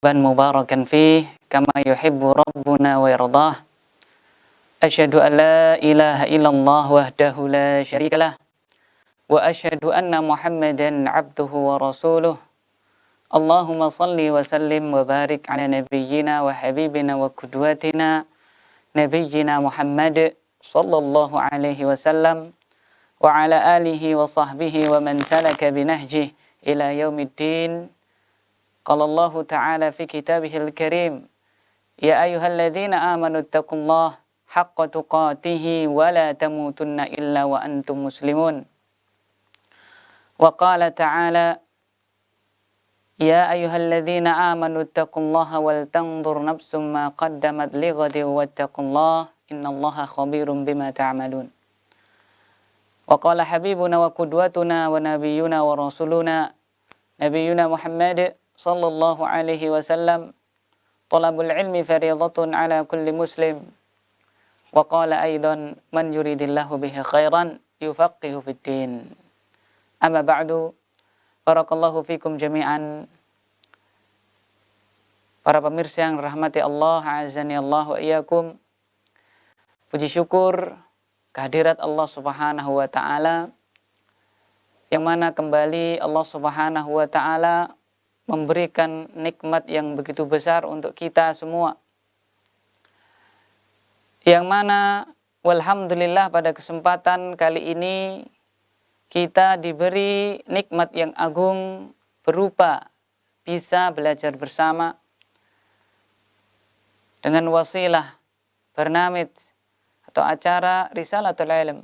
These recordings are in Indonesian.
مباركا فيه كما يحب ربنا ويرضاه. أشهد أن لا إله إلا الله وحده لا شريك له وأشهد أن محمدا عبده ورسوله. اللهم صل وسلم وبارك على نبينا وحبيبنا وقدوتنا نبينا محمد صلى الله عليه وسلم وعلى آله وصحبه ومن سلك بنهجه إلى يوم الدين. قال الله تعالى في كتابه الكريم: يا أيها الذين آمنوا اتقوا الله حق تقاته ولا تموتن إلا وأنتم مسلمون. وقال تعالى: يا أيها الذين آمنوا اتقوا الله ولتنظر نفس ما قدمت لغد واتقوا الله إن الله خبير بما تعملون. وقال حبيبنا وقدوتنا ونبينا ورسولنا نبينا محمد صلى الله عليه وسلم: طلب العلم فريضة على كل مسلم. وقال أيضا: من يريد الله به خيرا يفقه في الدين. أما بعد، barakallahu fikum jami'an. Para pemirsa yang rahmati Allah, azani Allah wa iyyakum. Puji syukur kehadirat Allah Subhanahu wa taala, yang mana kembali Allah Subhanahu wa taala memberikan nikmat yang begitu besar untuk kita semua. Yang mana walhamdulillah pada kesempatan kali ini kita diberi nikmat yang agung berupa bisa belajar bersama dengan wasilah bernamij atau acara Risalatul Ilm,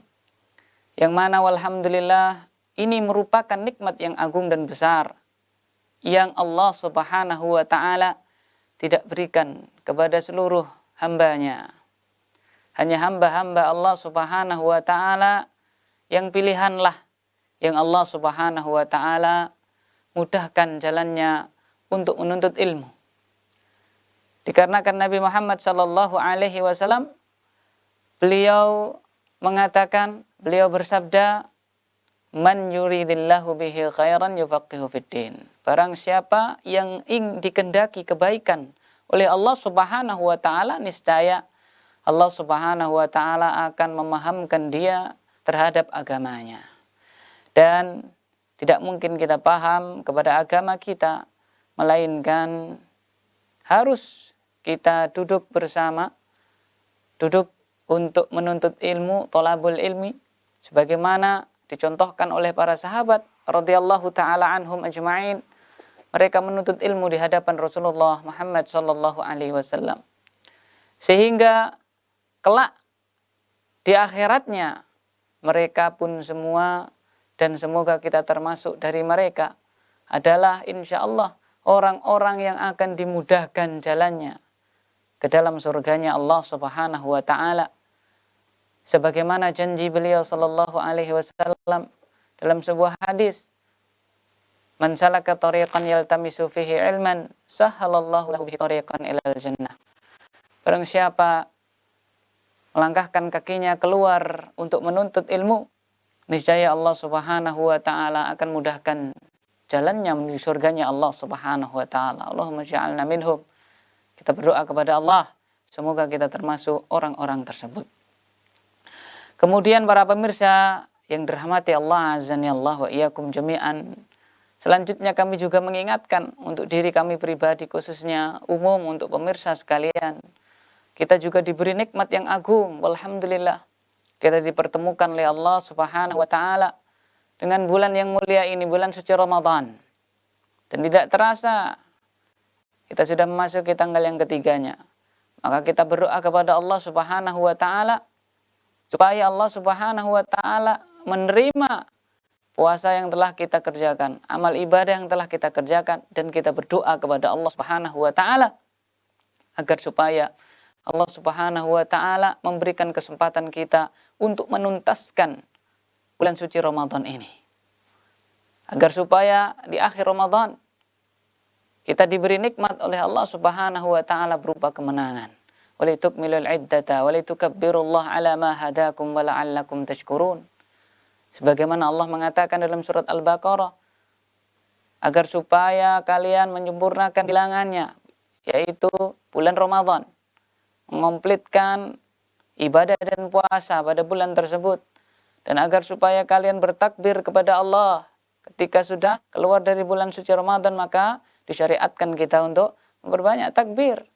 yang mana walhamdulillah ini merupakan nikmat yang agung dan besar yang Allah Subhanahu wa taala tidak berikan kepada seluruh hambanya. Hanya hamba-hamba Allah Subhanahu wa taala yang pilihanlah yang Allah Subhanahu wa taala mudahkan jalannya untuk menuntut ilmu. Dikarenakan Nabi Muhammad sallallahu alaihi wasallam, beliau mengatakan, beliau bersabda, man yuridillahu bihi khairan yufaqihu fiddin. Barang siapa yang ingin dikehendaki kebaikan oleh Allah Subhanahu wa taala, niscaya Allah Subhanahu wa taala akan memahamkan dia terhadap agamanya. Dan tidak mungkin kita paham kepada agama kita, melainkan harus kita duduk bersama, duduk untuk menuntut ilmu, thalabul ilmi, sebagaimana dicontohkan oleh para sahabat radhiyallahu taala anhum ajma'in. Mereka menuntut ilmu di hadapan Rasulullah Muhammad sallallahu alaihi wasallam. Sehingga kelak di akhiratnya mereka pun semua, dan semoga kita termasuk dari mereka, adalah insya Allah orang-orang yang akan dimudahkan jalannya ke dalam surganya Allah Subhanahu wa ta'ala. Sebagaimana janji beliau sallallahu alaihi wasallam dalam sebuah hadis, man salaka tariqan yaltamisu fihi ilman sahhalallahu lahu bihi tariqan ilal jannah. Barang siapa melangkahkan kakinya keluar untuk menuntut ilmu, niscaya Allah Subhanahu wa taala akan mudahkan jalannya menuju surganya Allah Subhanahu wa taala. Allahumma ja'alna minhum. Kita berdoa kepada Allah, semoga kita termasuk orang-orang tersebut. Kemudian para pemirsa yang dirahmati Allah, azani Allah wa iyyakum jami'an. Selanjutnya kami juga mengingatkan untuk diri kami pribadi, khususnya umum untuk pemirsa sekalian. Kita juga diberi nikmat yang agung, walhamdulillah. Kita dipertemukan oleh Allah Subhanahu wa taala dengan bulan yang mulia ini, bulan suci Ramadan. Dan tidak terasa kita sudah memasuki tanggal yang ketiganya. Maka kita berdoa kepada Allah Subhanahu wa taala supaya Allah Subhanahu wa taala menerima puasa yang telah kita kerjakan, amal ibadah yang telah kita kerjakan, dan kita berdoa kepada Allah Subhanahu wa taala agar supaya Allah Subhanahu wa taala memberikan kesempatan kita untuk menuntaskan bulan suci Ramadan ini. Agar supaya di akhir Ramadan kita diberi nikmat oleh Allah Subhanahu wa taala berupa kemenangan. Walitukmilul iddata walitukabbirullaha ala ma hadakum wa la'allakum tashkurun. Sebagaimana Allah mengatakan dalam surat Al-Baqarah, agar supaya kalian menyempurnakan bilangannya, yaitu bulan Ramadan. Mengompletkan ibadah dan puasa pada bulan tersebut. Dan agar supaya kalian bertakbir kepada Allah ketika sudah keluar dari bulan suci Ramadan, maka disyariatkan kita untuk memperbanyak takbir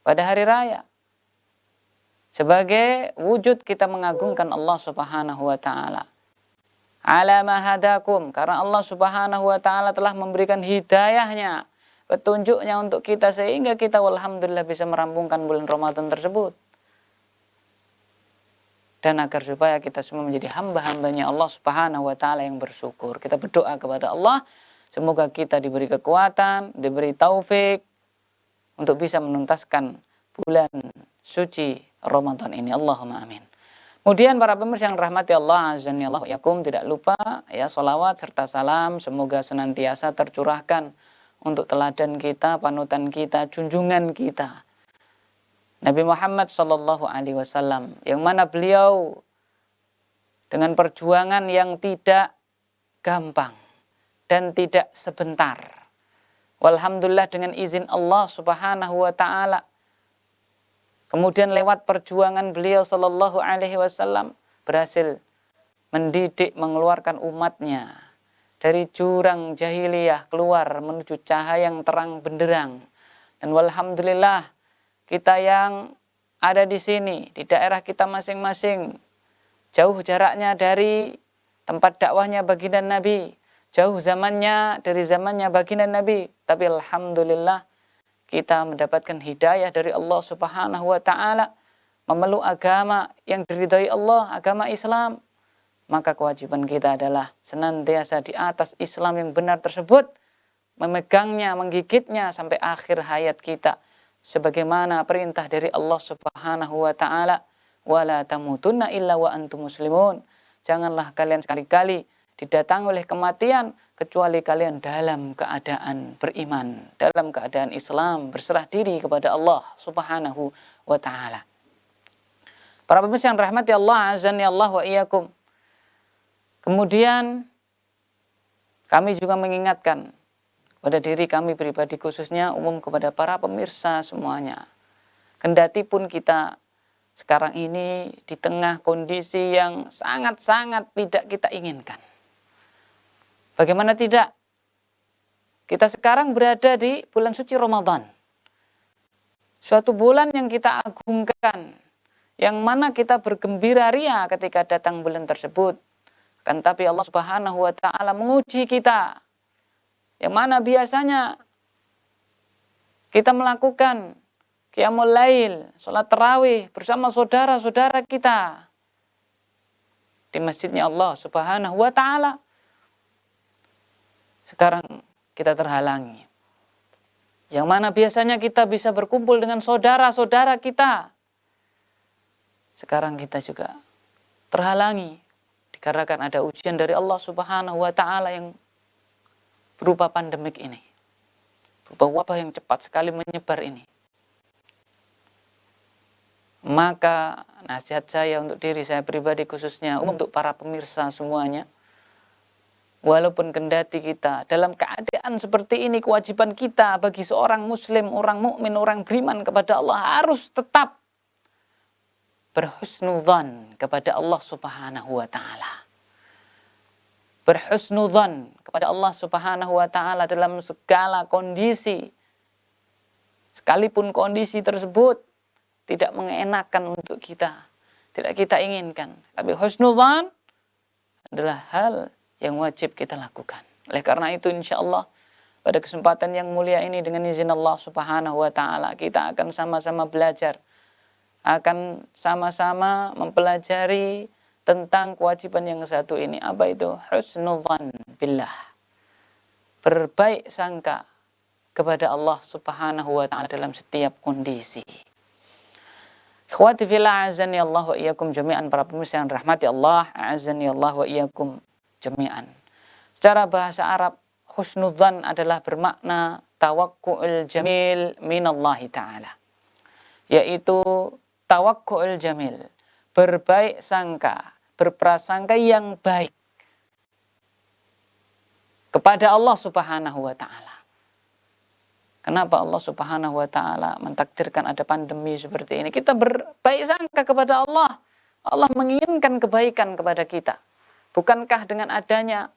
pada hari raya. Sebagai wujud kita mengagungkan Allah Subhanahu wa taala. Ala ma hadakum, karena Allah Subhanahu wa taala telah memberikan hidayahnya, petunjuknya untuk kita sehingga kita alhamdulillah bisa merampungkan bulan Ramadan tersebut. Dan agar supaya kita semua menjadi hamba-hambanya Allah Subhanahu wa taala yang bersyukur. Kita berdoa kepada Allah, semoga kita diberi kekuatan, diberi taufik untuk bisa menuntaskan bulan suci Ramadan ini. Allahumma amin. Kemudian para pemirsa yang rahmati Allah azza wa jalla, tidak lupa ya salawat serta salam semoga senantiasa tercurahkan untuk teladan kita, panutan kita, junjungan kita, Nabi Muhammad sallallahu alaihi wasallam, yang mana beliau dengan perjuangan yang tidak gampang dan tidak sebentar. Walhamdulillah dengan izin Allah Subhanahu wa taala. Kemudian lewat perjuangan beliau sallallahu alaihi wasallam berhasil mendidik, mengeluarkan umatnya dari jurang jahiliyah keluar menuju cahaya yang terang benderang. Dan walhamdulillah kita yang ada di sini, di daerah kita masing-masing, jauh jaraknya dari tempat dakwahnya baginda Nabi, jauh zamannya dari zamannya baginda Nabi, tapi alhamdulillah kita mendapatkan hidayah dari Allah Subhanahu wa taala, memeluk agama yang diridhai Allah, agama Islam. Maka kewajiban kita adalah senantiasa di atas Islam yang benar tersebut, memegangnya, menggigitnya sampai akhir hayat kita. Sebagaimana perintah dari Allah Subhanahu wa taala, wala tamutunna illa wa antum muslimun. Janganlah kalian sekali-kali didatangi oleh kematian kecuali kalian dalam keadaan beriman, dalam keadaan Islam, berserah diri kepada Allah Subhanahu wa taala. Para pemirsa yang rahmati Allah azza wa iyyakum. Kemudian kami juga mengingatkan pada diri kami pribadi, khususnya umum kepada para pemirsa semuanya. Kendati pun kita sekarang ini di tengah kondisi yang sangat-sangat tidak kita inginkan. Bagaimana tidak? Kita sekarang berada di bulan suci Ramadan. Suatu bulan yang kita agungkan, yang mana kita bergembira ria ketika datang bulan tersebut. Kan tapi Allah Subhanahu wa taala menguji kita. Yang mana biasanya kita melakukan qiyamul lail, sholat tarawih bersama saudara-saudara kita di masjidnya Allah Subhanahu wa taala. Sekarang kita terhalangi. Yang mana biasanya kita bisa berkumpul dengan saudara-saudara kita. Sekarang kita juga terhalangi dikarenakan ada ujian dari Allah Subhanahu wa taala yang berupa pandemik ini, berupa wabah yang cepat sekali menyebar ini. Maka nasihat saya untuk diri saya pribadi, khususnya untuk para pemirsa semuanya, walaupun kendati kita dalam keadaan seperti ini, kewajiban kita bagi seorang muslim, orang mukmin, orang beriman kepada Allah harus tetap berhusnudzan kepada Allah Subhanahu wa taala. Berhusnudzan kepada Allah Subhanahu wa taala dalam segala kondisi. Sekalipun kondisi tersebut tidak mengenakan untuk kita, tidak kita inginkan, tapi husnudzan adalah hal yang wajib kita lakukan. Oleh karena itu insyaallah pada kesempatan yang mulia ini dengan izin Allah Subhanahu wa taala kita akan sama-sama belajar, akan sama-sama mempelajari tentang kewajiban yang satu ini. Apa itu? Husnudzan billah. Berbaik sangka kepada Allah Subhanahu wa taala dalam setiap kondisi. Ikhwati fillah azani Allah wa iyyakum jami'an, para pemirsa yang rahmati Allah azani Allah wa iyyakum jami'an. Secara bahasa Arab, husnudzan adalah bermakna tawakku'ul jamil minallahi ta'ala. Yaitu tawakku'ul jamil, berbaik sangka, berprasangka yang baik kepada Allah Subhanahu wa taala. Kenapa Allah Subhanahu wa taala mentakdirkan ada pandemi seperti ini? Kita berbaik sangka kepada Allah. Allah menginginkan kebaikan kepada kita. Bukankah dengan adanya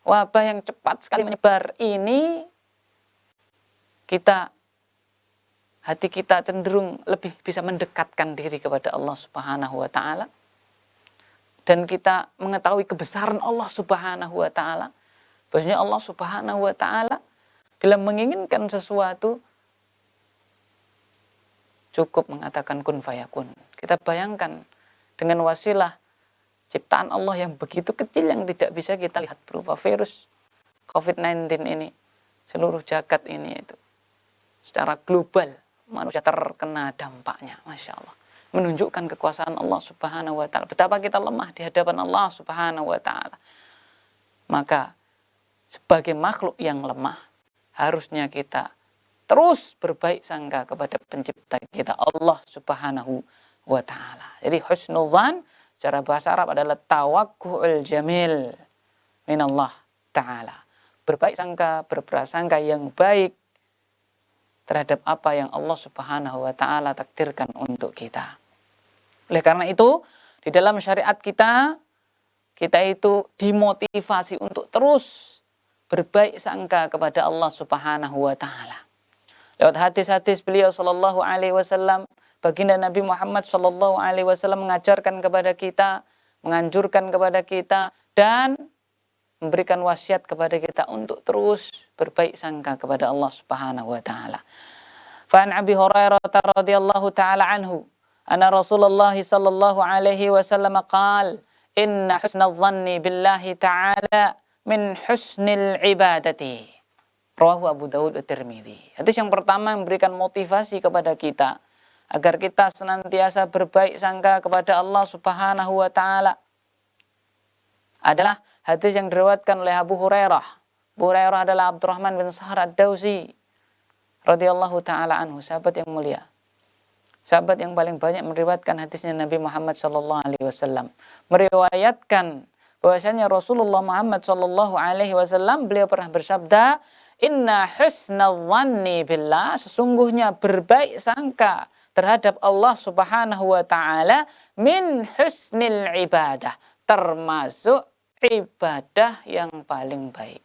wabah yang cepat sekali menyebar ini, hati kita cenderung lebih bisa mendekatkan diri kepada Allah Subhanahu wa taala, dan kita mengetahui kebesaran Allah Subhanahu wa taala. Bahwasanya Allah Subhanahu wa taala bila menginginkan sesuatu cukup mengatakan kun fayakun. Kita bayangkan dengan wasilah ciptaan Allah yang begitu kecil yang tidak bisa kita lihat berupa virus COVID-19 ini, seluruh jagat ini itu secara global manusia terkena dampaknya. Masya Allah, menunjukkan kekuasaan Allah Subhanahu wa taala, betapa kita lemah di hadapan Allah Subhanahu wa taala. Maka sebagai makhluk yang lemah, harusnya kita terus berbaik sangka kepada pencipta kita, Allah Subhanahu wa taala. Jadi husnul dzan secara bahasa Arab adalah tawakku'ul jamil minallah taala. Berbaik sangka, berprasangka yang baik terhadap apa yang Allah Subhanahu wa taala takdirkan untuk kita. Oleh karena itu, di dalam syariat kita itu dimotivasi untuk terus berbaik sangka kepada Allah Subhanahu wa taala. Lewat hadis-hadis beliau sallallahu alaihi wasallam, baginda Nabi Muhammad sallallahu alaihi wasallam mengajarkan kepada kita, menganjurkan kepada kita, dan memberikan wasiat kepada kita untuk terus berbaik sangka kepada Allah Subhanahu wa taala. Fa an Abi Hurairah radhiyallahu taala anhu, anna Rasulullah sallallahu alaihi wasallam qala, inna husnal dhanni billahi ta'ala min husnil ibadati. Rawahu Abu Dawud at-Tirmidzi. Hadis yang pertama memberikan motivasi kepada kita agar kita senantiasa berbaik sangka kepada Allah Subhanahu wa taala adalah hadis yang diriwayatkan oleh Abu Hurairah. Abu Hurairah adalah Abdurrahman bin Sahr ad-Dausi radhiyallahu taala anhu, sahabat yang mulia. Sahabat yang paling banyak meriwayatkan hadisnya Nabi Muhammad sallallahu alaihi wasallam. Meriwayatkan bahwasanya Rasulullah Muhammad sallallahu alaihi wasallam beliau pernah bersabda, inna husnal dhanni billah, sesungguhnya berbaik sangka terhadap Allah Subhanahu wa taala min husnil ibadah, termasuk ibadah yang paling baik.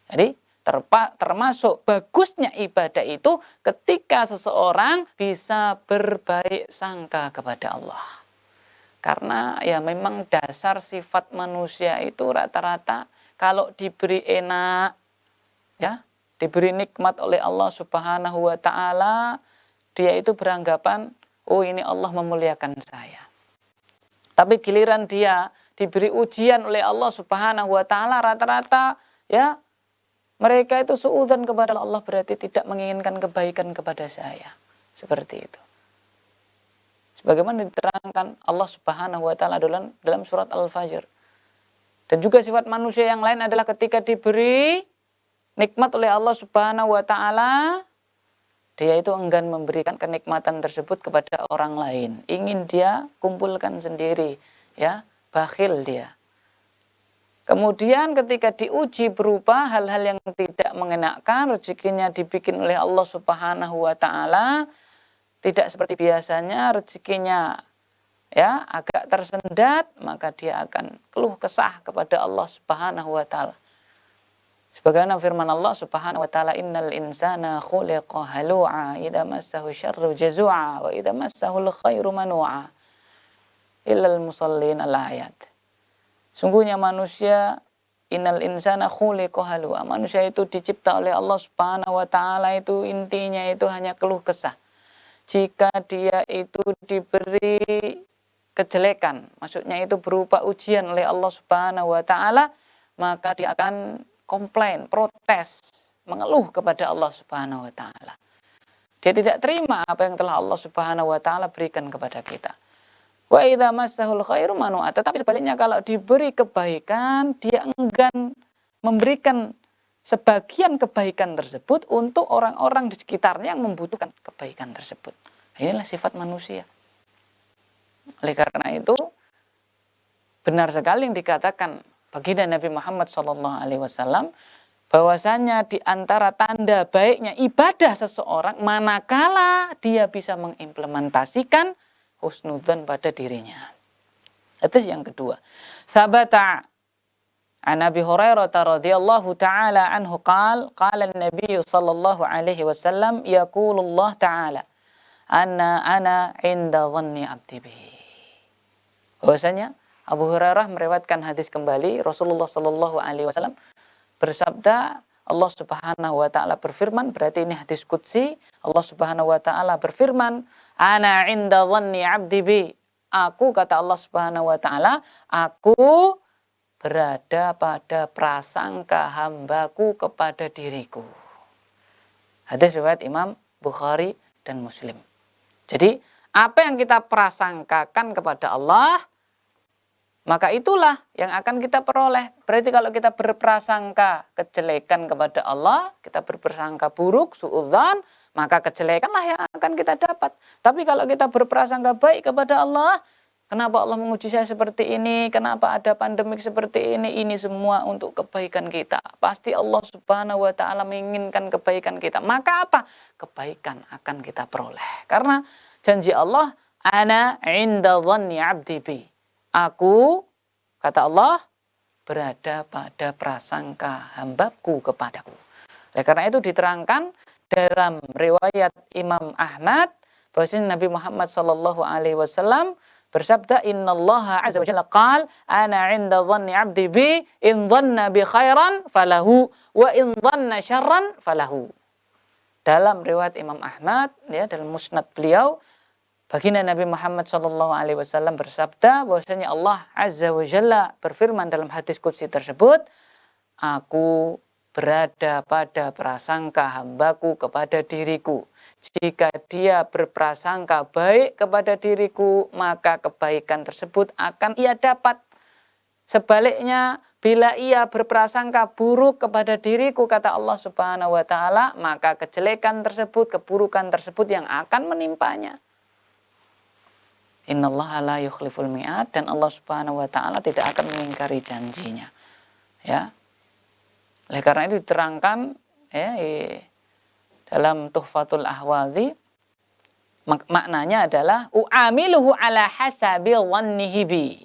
Jadi termasuk bagusnya ibadah itu ketika seseorang bisa berbaik sangka kepada Allah. Karena ya memang dasar sifat manusia itu rata-rata kalau diberi enak, ya, diberi nikmat oleh Allah Subhanahu wa taala, dia itu beranggapan, oh ini Allah memuliakan saya. Tapi giliran dia diberi ujian oleh Allah Subhanahu wa taala, rata-rata ya mereka itu suudzon kepada Allah, berarti tidak menginginkan kebaikan kepada saya. Seperti itu. Sebagaimana diterangkan Allah Subhanahu wa taala dalam surat Al-Fajr. Dan juga sifat manusia yang lain adalah ketika diberi nikmat oleh Allah Subhanahu wa taala, dia itu enggan memberikan kenikmatan tersebut kepada orang lain. Ingin dia kumpulkan sendiri, ya, bakhil dia. Kemudian ketika diuji berupa hal-hal yang tidak mengenakan, rezekinya dibikin oleh Allah Subhanahu wa taala tidak seperti biasanya, rezekinya ya agak tersendat, maka dia akan keluh kesah kepada Allah Subhanahu wa taala. Sebagaimana firman Allah Subhanahu wa taala, innal insana khuliqa halu'a idza massahu syarru jazua wa idza massahu khairu manu'a illal musallin al-ayat. Sungguhnya manusia, innal insana khuliqa halu'a, manusia itu dicipta oleh Allah Subhanahu wa taala itu intinya itu hanya keluh kesah. Jika dia itu diberi kejelekan, maksudnya itu berupa ujian oleh Allah Subhanahu wa taala, maka dia akan komplain, protes, mengeluh kepada Allah Subhanahu wa taala. Dia tidak terima apa yang telah Allah Subhanahu wa taala berikan kepada kita. Wa idza massahul khairu manu'a, tetapi sebaliknya kalau diberi kebaikan, dia enggan memberikan sebagian kebaikan tersebut untuk orang-orang di sekitarnya yang membutuhkan kebaikan tersebut. Inilah sifat manusia. Oleh karena itu, benar sekali yang dikatakan baginda Nabi Muhammad SAW, bahwasanya di antara tanda baiknya ibadah seseorang manakala dia bisa mengimplementasikan husnudzon pada dirinya. Itu yang kedua. Sabata an Abi Hurairah radhiyallahu taala anhu qala an-nabiy sallallahu alaihi wasallam yaqulullah taala ana 'inda dhanni 'abdi bihi. Bahwasanya Abu Hurairah meriwayatkan hadis kembali, Rasulullah sallallahu alaihi wasallam bersabda, Allah Subhanahu wa taala berfirman, berarti ini hadis qudsi. Allah Subhanahu wa taala berfirman, ana 'inda dhanni 'abdi bi. Aku, kata Allah Subhanahu wa taala, aku berada pada prasangka hambaku kepada diriku. Hadis riwayat Imam Bukhari dan Muslim. Jadi, apa yang kita prasangkakan kepada Allah, maka itulah yang akan kita peroleh. Berarti kalau kita berprasangka kejelekan kepada Allah, kita berprasangka buruk, suudzon, maka kejelekanlah yang akan kita dapat. Tapi kalau kita berprasangka baik kepada Allah, kenapa Allah menguji saya seperti ini, kenapa ada pandemik seperti ini semua untuk kebaikan kita. Pasti Allah Subhanahu wa taala menginginkan kebaikan kita. Maka apa? Kebaikan akan kita peroleh. Karena janji Allah, ana 'inda dhanni 'abdi bi. Aku, kata Allah, berada pada prasangka hambaku kepadaku. Oleh karena itu diterangkan dalam riwayat Imam Ahmad, bahwasanya Nabi Muhammad sallallahu alaihi wasallam bersabda, innallaha azza wa jalla qala ana 'inda dhanni 'abdi bi in dhanna bi khairan falahu wa in dhanna syarran falahu. Dalam riwayat Imam Ahmad, ya, dalam musnad beliau, baginda Nabi Muhammad SAW bersabda bahwasanya Allah Azza wa Jalla berfirman dalam hadis qudsi tersebut, aku berada pada prasangka hambaku kepada diriku. Jika dia berprasangka baik kepada diriku, maka kebaikan tersebut akan ia dapat. Sebaliknya, bila ia berprasangka buruk kepada diriku, kata Allah Subhanahu wa taala, maka kejelekan tersebut, keburukan tersebut yang akan menimpanya. Innallaha la yukhliful mi'ad, dan Allah Subhanahu wa taala tidak akan mengingkari janjinya. Ya. Oleh karena itu diterangkan, ya, dalam Tuhfatul Ahwazi, maknanya adalah u'amiluhu ala hasabi dhannihi bi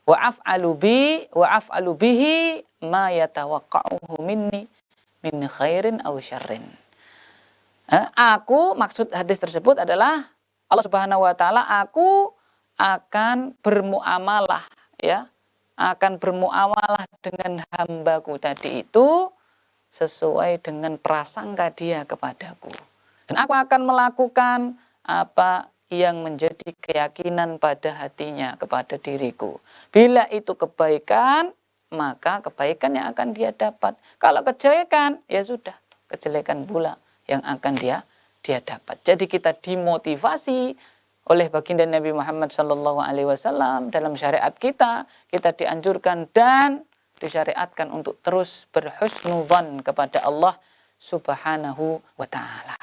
wa af'alu bihi ma yatawaqqa'uhu minni min khairin aw syarrin. Aku, maksud hadis tersebut adalah Allah Subhanahu wa taala, aku akan bermuamalah, ya, akan bermuamalah dengan hambaku tadi itu sesuai dengan prasangka dia kepadaku. Dan aku akan melakukan apa yang menjadi keyakinan pada hatinya kepada diriku. Bila itu kebaikan, maka kebaikan yang akan dia dapat. Kalau kejelekan, ya sudah, kejelekan pula yang akan dia dapat. Jadi kita dimotivasi oleh baginda Nabi Muhammad SAW dalam syariat kita dianjurkan dan disyariatkan untuk terus berhusnudzon kepada Allah Subhanahu wa taala.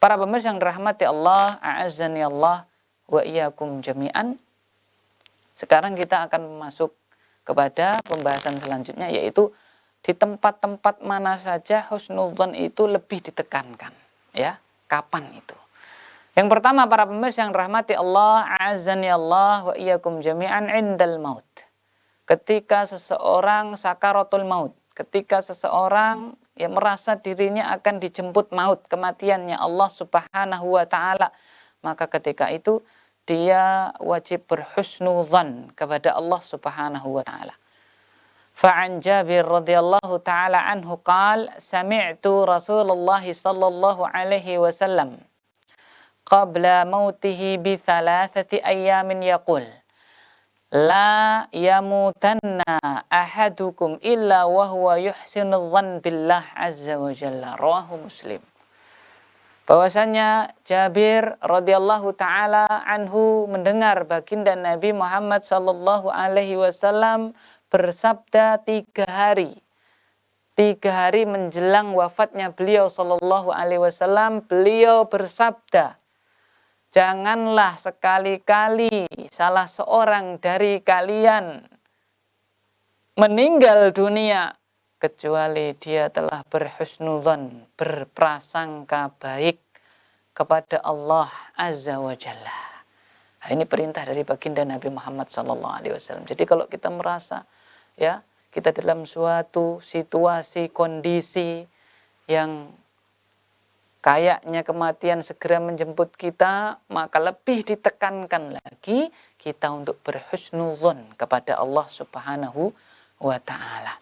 Para pemirsa yang dirahmati Allah, a'azzani Allah wa iyyakum jami'an. Sekarang kita akan masuk kepada pembahasan selanjutnya, yaitu di tempat-tempat mana saja husnudzon itu lebih ditekankan, ya. Kapan itu? Yang pertama, para pemirsa yang rahmati Allah, a'azzani Allah wa iyyakum jami'an, indal maut. Ketika seseorang sakaratul maut, ketika seseorang yang merasa dirinya akan dijemput maut, kematiannya Allah Subhanahu wa taala, maka ketika itu dia wajib berhusnudzan kepada Allah Subhanahu wa taala. Fa'an Jabir radhiyallahu taala anhu qala sami'tu Rasulullah sallallahu alaihi wasallam qabla mautihi bi thalathati ayyamin yaqul la yamutanna ahadukum illa wa huwa yuhsinu dhann billah azza wa jalla, rawahu Muslim. Bahwasanya Jabir radhiyallahu taala anhu mendengar baginda Nabi Muhammad sallallahu alaihi wasallam bersabda 3 hari menjelang wafatnya beliau sallallahu alaihi wasallam, beliau bersabda, janganlah sekali-kali salah seorang dari kalian meninggal dunia kecuali dia telah berhusnudzon, berprasangka baik kepada Allah Azza wa Jalla. Nah, ini perintah dari baginda Nabi Muhammad SAW. Jadi kalau kita merasa ya kita dalam suatu situasi kondisi yang kayaknya kematian segera menjemput kita, maka lebih ditekankan lagi kita untuk berhusnudzon kepada Allah Subhanahu wa Ta'ala.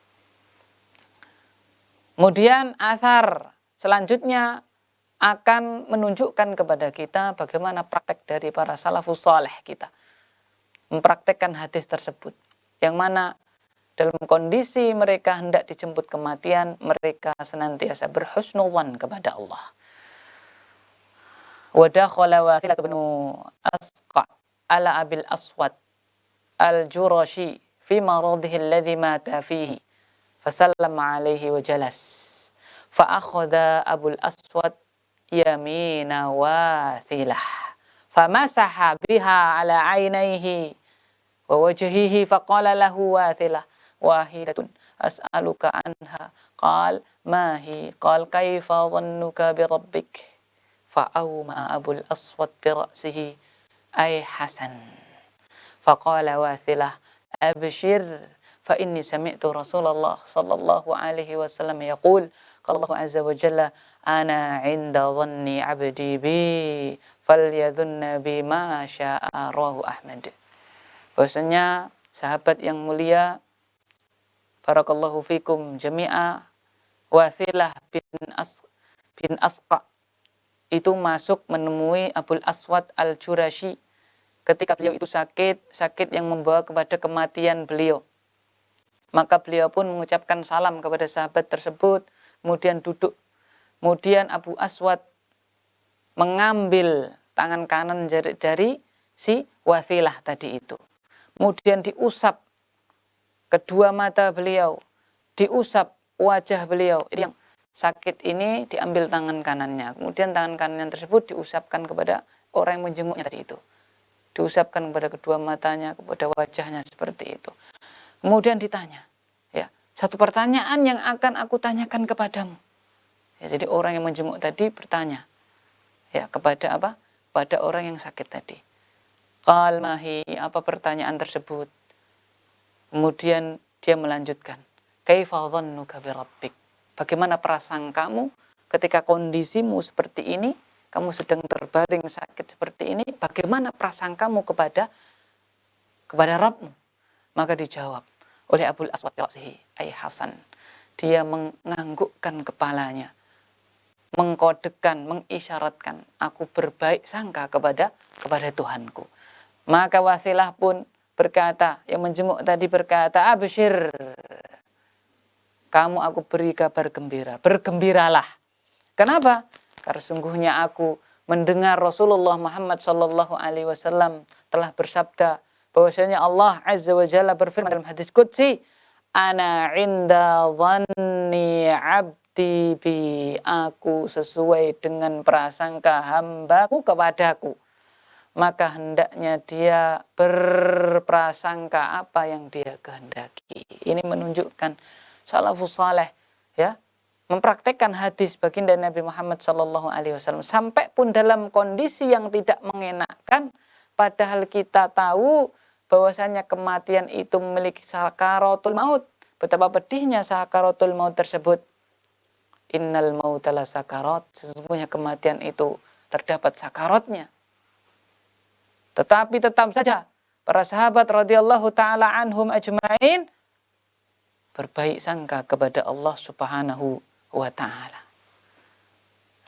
Kemudian athar selanjutnya akan menunjukkan kepada kita bagaimana praktek dari para salafus saleh kita mempraktekkan hadis tersebut, yang mana dalam kondisi mereka hendak dijemput kematian, mereka senantiasa berhusnudzon kepada Allah. Wa dakhala Wathilah bin Asqa ala Abil Aswad al-Jurashi fi maradhihi alladhi mata fihi fasallama alaihi wa jalas fa akhadha Abul Aswad yamina Wathilah famasaha biha ala aynaihi wa wajhihi faqala lahu Wathilah wahidatun as'aluka anha qal ma hi qal kaifa dhannuka bi rabbik fa'awma Abul Aswad bi ra'sihi ay hasan faqala Wathilah abshir fa inni sami'tu Rasulullah sallallahu alaihi wasallam yaqul qala Allah azza wa jalla ana 'inda dhanni 'abdi bi falyadhunna bi ma syaa rawahu Ahmad. Bahwasanya sahabat yang mulia barakallahu fikum jami'a Wathilah bin Asqa itu masuk menemui Abul Aswad al-Jurashi ketika beliau itu sakit yang membawa kepada kematian beliau. Maka beliau pun mengucapkan salam kepada sahabat tersebut, kemudian duduk. Kemudian Abu Aswad mengambil tangan kanan dari si Wathilah tadi itu. Kemudian diusap kedua mata beliau, diusap wajah beliau. Yang sakit ini diambil tangan kanannya. Kemudian tangan kanan tersebut diusapkan kepada orang yang menjenguknya tadi itu. Diusapkan kepada kedua matanya, kepada wajahnya seperti itu. Kemudian ditanya, ya, satu pertanyaan yang akan aku tanyakan kepadamu. Ya, jadi orang yang menjenguk tadi bertanya, ya, kepada apa? Pada orang yang sakit tadi. Qal mahi, apa pertanyaan tersebut? Kemudian dia melanjutkan, kaifa dhannuka bi rabbik? Bagaimana prasangkamu ketika kondisimu seperti ini, kamu sedang terbaring sakit seperti ini, bagaimana prasangkamu kepada Rabbmu? Maka dijawab oleh Abul Aswad al-Ra'sihi, ay Hasan. Dia menganggukkan kepalanya, mengkodekan, mengisyaratkan, aku berbaik sangka kepada Tuhanku. Maka Wathilah pun berkata, yang menjenguk tadi berkata, abshir, kamu aku beri kabar gembira, bergembiralah. Kenapa? Karena sungguhnya aku mendengar Rasulullah Muhammad sallallahu alaihi wasallam telah bersabda bahwasanya Allah Azza wa Jalla berfirman dalam hadis qudsi, ana 'inda dhanni 'abdi bi, aku sesuai dengan prasangka hambaku kepadaku. Maka hendaknya dia berprasangka apa yang dia kehendaki. Ini menunjukkan salafus saleh, ya, mempraktekkan hadis baginda Nabi Muhammad SAW sampai pun dalam kondisi yang tidak mengenakan, padahal kita tahu bahwasanya kematian itu memiliki sakaratul maut. Betapa pedihnya sakaratul maut tersebut. Innal mautala sakarat, sesungguhnya kematian itu terdapat sakaratnya. Tetapi tetap saja para sahabat radhiyallahu taala anhum ajmain berbaik sangka kepada Allah Subhanahu wa taala.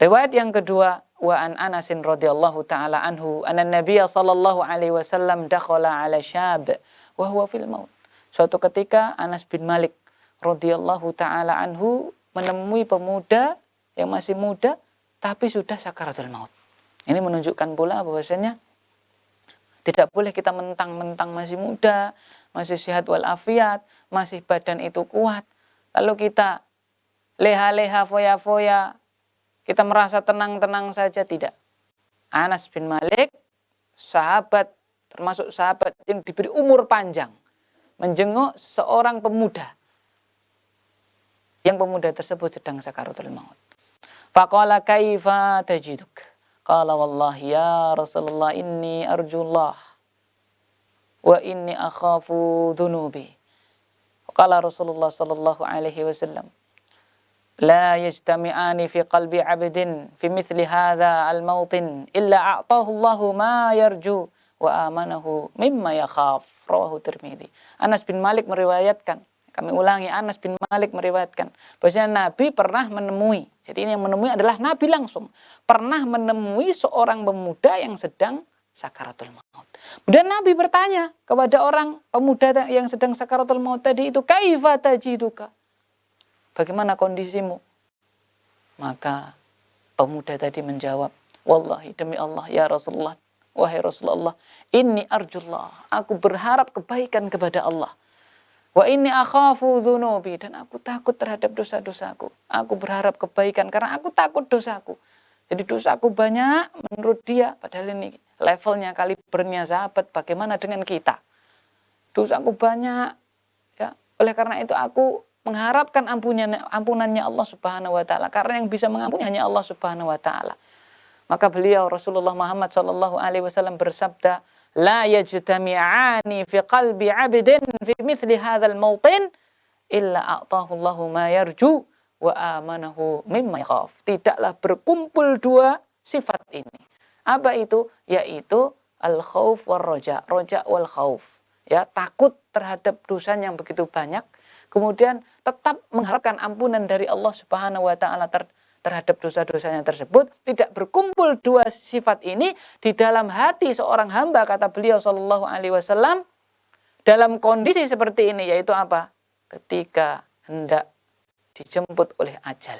Riwayat yang kedua, wa an Anas radhiyallahu taala anhu anna Nabiy sallallahu alaihi wasallam dakhala ala syab wa huwa fil maut. Suatu ketika Anas bin Malik radhiyallahu taala anhu menemui pemuda yang masih muda tapi sudah sakaratul maut. Ini menunjukkan pula bahwasanya tidak boleh kita mentang-mentang masih muda, masih sehat walafiat, masih badan itu kuat, lalu kita leha-leha, foya-foya, kita merasa tenang-tenang saja, tidak. Anas bin Malik, sahabat, termasuk sahabat yang diberi umur panjang, menjenguk seorang pemuda yang pemuda tersebut sedang sakaratul maut. Faqala kaifa tajiduk? Qala wallahi ya Rasulullah inni arjullah wa inni akhafu dhunubi. Qala Rasulullah sallallahu alaihi wasallam la yajtami'ani fi qalbi 'abdin fi mithli hadha al-mawtin illa a'tahu Allahu ma yarju wa amanahu mimma yakhaf. Rawahu Tirmidzi. Anas bin Malik meriwayatkan, kami ulangi, Anas bin Malik meriwayatkan bahwasanya Nabi pernah menemui, jadi ini yang menemui adalah Nabi langsung, pernah menemui seorang pemuda yang sedang sakaratul maut. Kemudian Nabi bertanya kepada orang pemuda yang sedang sakaratul maut tadi itu, kaifa tajiduka? Bagaimana kondisimu? Maka pemuda tadi menjawab, wallahi demi Allah ya Rasulullah, wahai Rasulullah, inni arjullah, aku berharap kebaikan kepada Allah. Wa inni akhafu dhunubi, dan aku takut terhadap dosa-dosaku. Aku berharap kebaikan karena aku takut dosaku. Jadi dosaku banyak menurut dia, padahal ini levelnya, kalibernya sahabat, bagaimana dengan kita? Dosaku banyak, ya. Oleh karena itu aku mengharapkan ampunannya Allah Subhanahu wa taala, karena yang bisa mengampuni hanya Allah Subhanahu wa taala. Maka beliau Rasulullah Muhammad sallallahu alaihi wasallam bersabda, la yajtami'ani fi qalbi 'abdin fi mithli hadzal mawtin illa a'tahu Allahu ma yarju wa amanahu mimma yakhaf. Tidaklah berkumpul dua sifat ini. Apa itu? Yaitu al-khauf war roja, roja wal khauf. Ya, takut terhadap dosa yang begitu banyak, kemudian tetap mengharapkan ampunan dari Allah Subhanahu wa taala terhadap dosa-dosanya tersebut. Tidak berkumpul dua sifat ini di dalam hati seorang hamba, kata beliau sallallahu alaihi wasallam, dalam kondisi seperti ini, yaitu apa? Ketika hendak dijemput oleh ajal,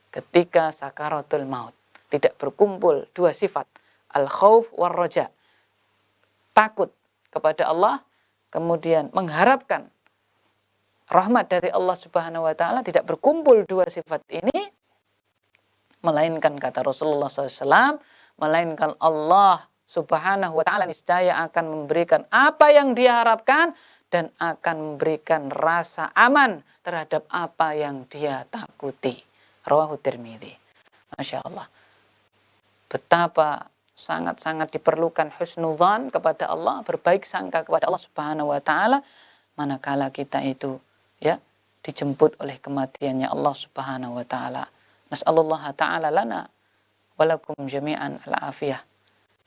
ketika sakaratul maut, tidak berkumpul dua sifat, al-khauf war roja, takut kepada Allah, kemudian mengharapkan rahmat dari Allah Subhanahu wa taala, tidak berkumpul dua sifat ini, melainkan kata Rasulullah SAW, melainkan Allah Subhanahu wa taala niscaya akan memberikan apa yang dia harapkan dan akan memberikan rasa aman terhadap apa yang dia takuti. Rawahu Tirmidzi. Masya Allah. Betapa sangat-sangat diperlukan husnudzan kepada Allah, berbaik sangka kepada Allah Subhanahu wa taala manakala kita itu ya dijemput oleh kematiannya Allah Subhanahu wa taala. Nas'alullah ta'ala lana walakum jami'an al-afiyah.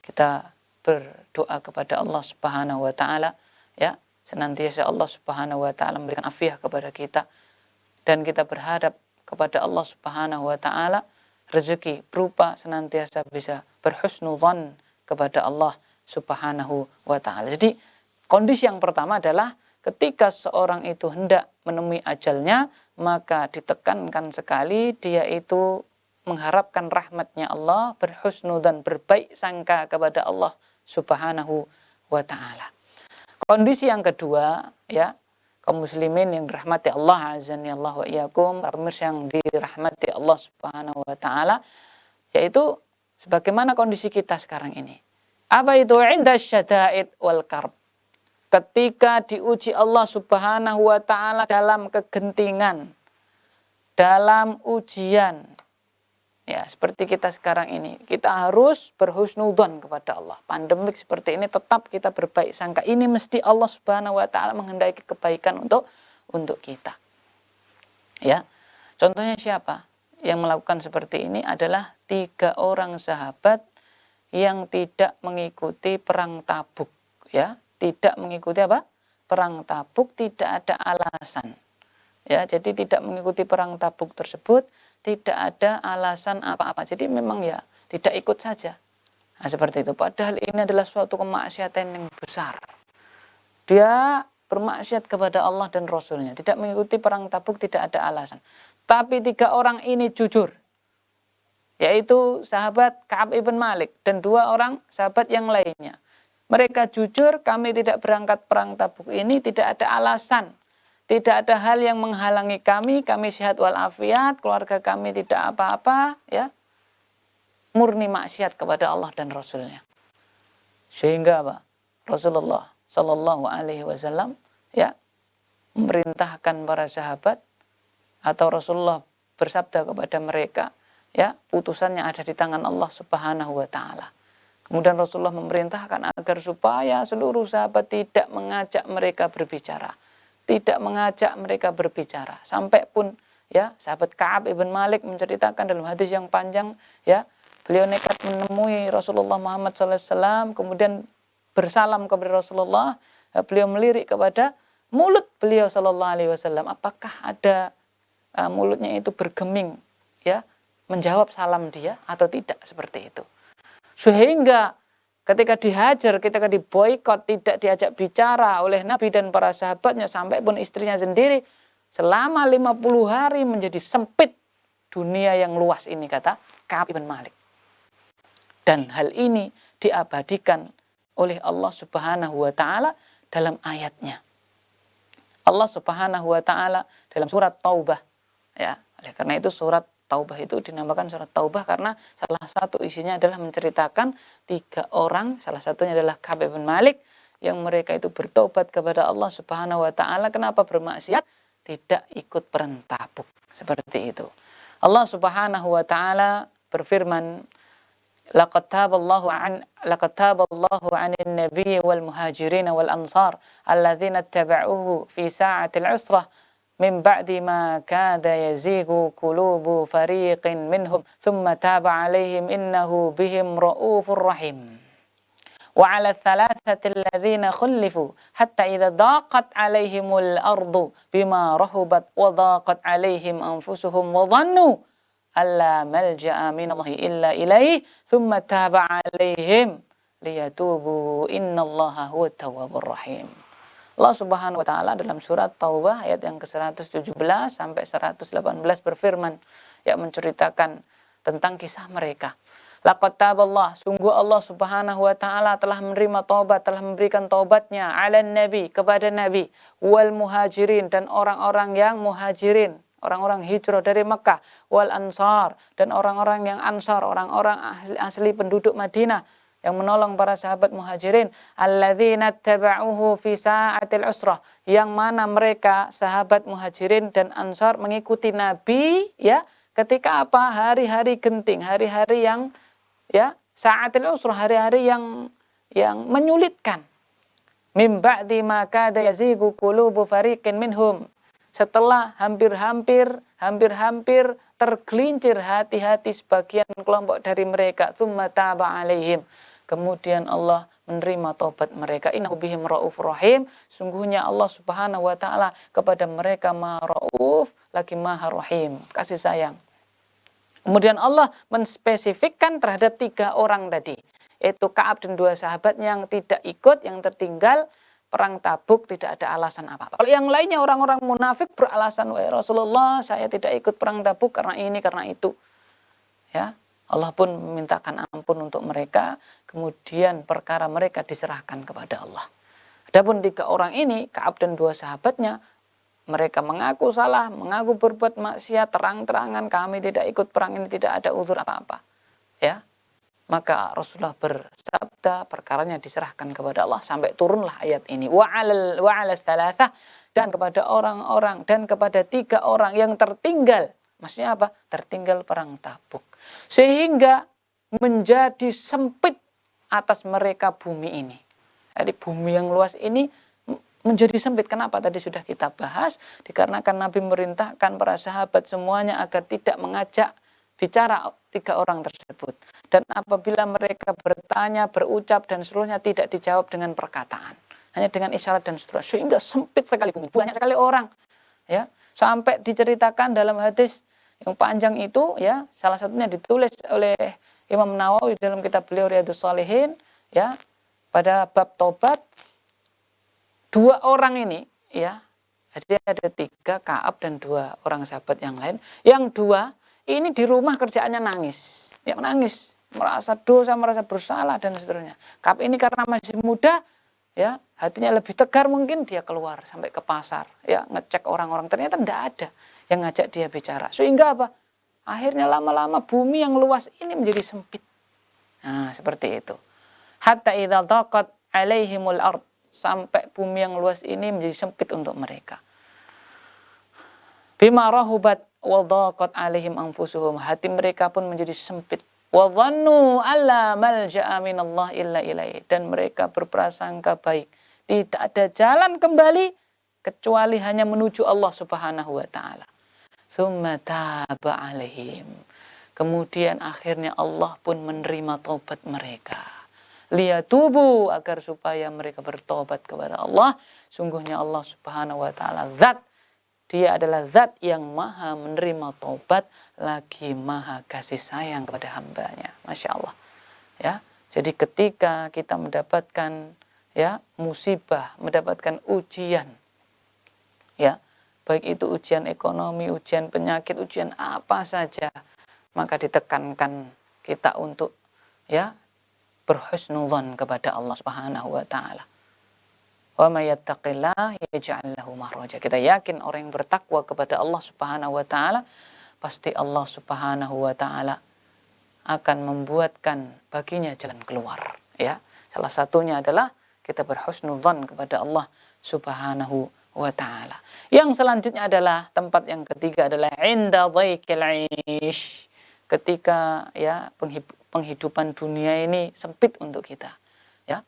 Kita berdoa kepada Allah Subhanahu wa taala ya, senantiasa Allah Subhanahu wa taala memberikan afiyah kepada kita, dan kita berharap kepada Allah Subhanahu wa taala rezeki berupa senantiasa bisa berhusnudzan kepada Allah Subhanahu wa taala. Jadi kondisi yang pertama adalah ketika seorang itu hendak menemui ajalnya, maka ditekankan sekali dia itu mengharapkan rahmatnya Allah, berhusnudzan, berbaik sangka kepada Allah Subhanahu wa taala. Kondisi yang kedua, ya, kaum muslimin yang dirahmati Allah azza wa iyyakum, para pemirsa yang dirahmati Allah Subhanahu wa taala, yaitu sebagaimana kondisi kita sekarang ini. Apa itu? Inda syada'id wal karb. Ketika diuji Allah Subhanahu wa taala dalam kegentingan, dalam ujian, ya seperti kita sekarang ini, kita harus berhusnudzon kepada Allah. Pandemik seperti ini tetap kita berbaik sangka. Ini mesti Allah Subhanahu wa taala menghendaki kebaikan untuk kita. Ya. Contohnya siapa yang melakukan seperti ini? Adalah 3 orang sahabat yang tidak mengikuti perang Tabuk, ya. Tidak mengikuti apa? Perang Tabuk, tidak ada alasan. Ya, jadi tidak mengikuti perang Tabuk tersebut tidak ada alasan apa-apa. Jadi memang ya tidak ikut saja. Nah, seperti itu. Padahal ini adalah suatu kemaksiatan yang besar. Dia bermaksiat kepada Allah dan Rasulnya. Tidak mengikuti perang Tabuk tidak ada alasan. Tapi 3 orang ini jujur. Yaitu sahabat Ka'ab ibn Malik dan 2 orang sahabat yang lainnya. Mereka jujur, kami tidak berangkat perang Tabuk ini tidak ada alasan. Tidak ada hal yang menghalangi kami sehat walafiat, keluarga kami tidak apa-apa, ya. Murni maksiat kepada Allah dan Rasulnya. Sehingga apa? Rasulullah Sallallahu Alaihi Wasallam ya memerintahkan para sahabat atau Rasulullah bersabda kepada mereka, ya, utusannya ada di tangan Allah Subhanahu wa taala. Kemudian Rasulullah memerintahkan agar supaya seluruh sahabat tidak mengajak mereka berbicara. Tidak mengajak mereka berbicara. Sampai pun, ya, sahabat Ka'ab ibn Malik menceritakan dalam hadis yang panjang, ya, beliau nekat menemui Rasulullah Muhammad SAW, kemudian bersalam kepada Rasulullah. Beliau melirik kepada mulut beliau Sallallahu Alaihi Wasallam. Apakah ada mulutnya itu bergeming, ya, menjawab salam dia atau tidak, seperti itu. Sehingga ketika dihajar, ketika diboikot, tidak diajak bicara oleh Nabi dan para sahabatnya, sampai pun istrinya sendiri, selama 50 hari menjadi sempit dunia yang luas ini, kata Ka'ab bin Malik. Dan hal ini diabadikan oleh Allah Subhanahu wa taala dalam ayatnya. Allah Subhanahu wa taala dalam surat Taubah, ya. Oleh karena itu surat Taubah itu dinamakan surat Taubah karena salah satu isinya adalah menceritakan 3 orang, salah satunya adalah Ka'ab bin Malik, yang mereka itu bertobat kepada Allah Subhanahu wa taala. Kenapa bermaksiat? Tidak ikut perang Tabuk. Seperti itu. Allah Subhanahu wa taala berfirman, laqad taballahu 'anil nabiyyi wal muhajirin wal ansar alladzina ittaba'uhu fi sa'atil 'usrah min ba'di ma kada yazighu qulubu fariqin minhum thumma taba 'alaihim innahu bihim ra'ufur rahim. Wa 'ala thalathati alladhina khulifu hatta idza daqat 'alaihimul ardu bima rahubat wa daqat 'alaihim anfusuhum wa dhannu alla malja'a minallahi illa ilaihi thumma taba 'alaihim liyatubu innallaha huwat tawwabur rahim. Allah Subhanahu wa taala dalam surat Taubah ayat yang ke-117 sampai 118 berfirman, yang menceritakan tentang kisah mereka. Laqad taballah, sungguh Allah Subhanahu wa taala telah menerima taubat, telah memberikan taubatnya 'alan nabi, kepada nabi, wal muhajirin, dan orang-orang yang muhajirin, orang-orang hijrah dari Mekah, wal ansar, dan orang-orang yang ansar, orang-orang asli penduduk Madinah yang menolong para sahabat muhajirin, alladzina taba'uhu fi sa'atil usrah, yang mana mereka sahabat muhajirin dan ansar mengikuti Nabi, ya, ketika apa? Hari-hari genting, hari-hari yang, ya, sa'atil usrah, hari-hari yang menyulitkan. Mim ba'di ma kada yazighu qulubu fariqin minhum, setelah hampir-hampir tergelincir hati-hati sebagian kelompok dari mereka, tsumma taba 'alaihim, kemudian Allah menerima taubat mereka. Innahu bihim raufur rahim, sungguhnya Allah Subhanahu wa taala kepada mereka Maha Rauf lagi Maha Rahim, kasih sayang. Kemudian Allah menspesifikkan terhadap 3 orang tadi, yaitu Ka'ab dan 2 sahabatnya yang tidak ikut, yang tertinggal perang Tabuk, tidak ada alasan apa-apa. Kalau yang lainnya orang-orang munafik beralasan, wahai Rasulullah, saya tidak ikut perang Tabuk karena ini, karena itu. Ya, Allah pun memintakan ampun untuk mereka, kemudian perkara mereka diserahkan kepada Allah. Adapun 3 orang ini, Ka'ab dan 2 sahabatnya, mereka mengaku salah, mengaku berbuat maksiat, terang-terangan kami tidak ikut perang ini, tidak ada uzur apa-apa. Ya, maka Rasulullah bersabda perkaranya diserahkan kepada Allah, sampai turunlah ayat ini. Wa 'alal thalathah, dan kepada orang-orang, dan kepada 3 orang yang tertinggal. Maksudnya apa? Tertinggal perang Tabuk. Sehingga menjadi sempit atas mereka bumi ini. Jadi bumi yang luas ini menjadi sempit. Kenapa? Tadi sudah kita bahas. Dikarenakan Nabi merintahkan para sahabat semuanya agar tidak mengajak bicara 3 orang tersebut. Dan apabila mereka bertanya, berucap, dan seluruhnya tidak dijawab dengan perkataan. Hanya dengan isyarat dan seterusnya. Sehingga sempit sekali bumi. Banyak sekali orang. Ya, sampai diceritakan dalam hadis yang panjang itu, ya, salah satunya ditulis oleh Imam Nawawi dalam kitab beliau Riyadhus Shalihin, ya, pada bab tobat, 2 orang ini, ya, jadi ada 3, Ka'ab dan 2 orang sahabat yang lain. Yang 2 ini di rumah kerjaannya nangis, ya, nangis, merasa dosa, merasa bersalah dan seterusnya. Ka'ab ini karena masih muda, ya, hatinya lebih tegar, mungkin dia keluar sampai ke pasar, ya, ngecek orang-orang, ternyata tidak ada yang ngajak dia bicara. Sehingga apa? Akhirnya lama-lama bumi yang luas ini menjadi sempit. Nah, seperti itu. Hatta idza daqat 'alaihimul ard, sampai bumi yang luas ini menjadi sempit untuk mereka. Bima rahubat wa dhaqat alaihim anfusuhum, hati mereka pun menjadi sempit. Wa dhannu alla malja'a minallah illa ilaihi, dan mereka berprasangka baik, tidak ada jalan kembali kecuali hanya menuju Allah Subhanahu wa taala. Tsumma taba alaihim, kemudian akhirnya Allah pun menerima taubat mereka. Liyatubu, agar supaya mereka bertobat kepada Allah. Sungguhnya Allah Subhanahu wa taala Dia adalah zat yang maha menerima taubat, lagi maha kasih sayang kepada hambanya. Masya Allah. Ya, jadi ketika kita mendapatkan musibah, mendapatkan ujian, ya, baik itu ujian ekonomi, ujian penyakit, ujian apa saja, maka ditekankan kita untuk berhusnudzon kepada Allah Subhanahu wa taala. Wa may yattaqillah yaj'al lahu makhraja. Kita yakin orang yang bertakwa kepada Allah Subhanahu wa taala, pasti Allah Subhanahu wa taala akan membuatkan baginya jalan keluar, ya. Salah satunya adalah kita berhusnudzon kepada Allah Subhanahu wa taala. Yang selanjutnya adalah tempat yang ketiga adalah inda dhaikil 'aish. Ketika penghidupan dunia ini sempit untuk kita, ya.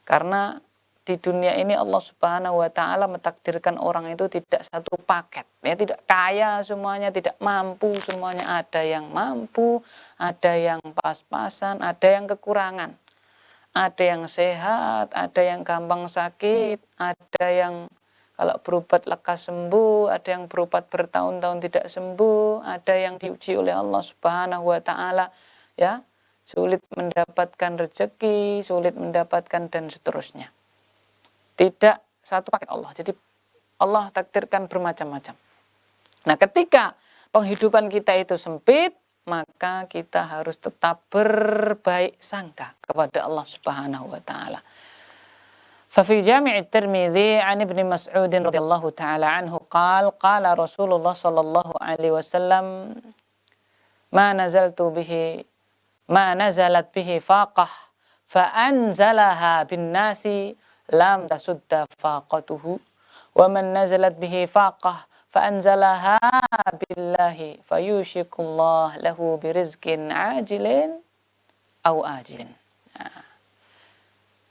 Karena di dunia ini Allah Subhanahu wa taala mentakdirkan orang itu tidak satu paket, ya, tidak kaya semuanya, tidak mampu semuanya, ada yang mampu, ada yang pas-pasan, ada yang kekurangan. Ada yang sehat, ada yang gampang sakit, ada yang kalau berobat lekas sembuh, ada yang berobat bertahun-tahun tidak sembuh, ada yang diuji oleh Allah Subhanahu wa taala, ya, sulit mendapatkan rezeki, sulit mendapatkan dan seterusnya. Tidak satu paket Allah. Jadi Allah takdirkan bermacam-macam. Nah, ketika penghidupan kita itu sempit, maka kita harus tetap berbaik sangka kepada Allah Subhanahu wa taala. ففي جامع الترمذي عن ابن مسعود رضي الله تعالى عنه قال قال رسول الله صلى الله عليه وسلم ما نزلت به ما نزلت به فاقة فأنزلها بالناس لم تسد فاقته ومن نزلت به فاقة فأنزلها بالله فيوشك الله له برزق عاجل أو آجل.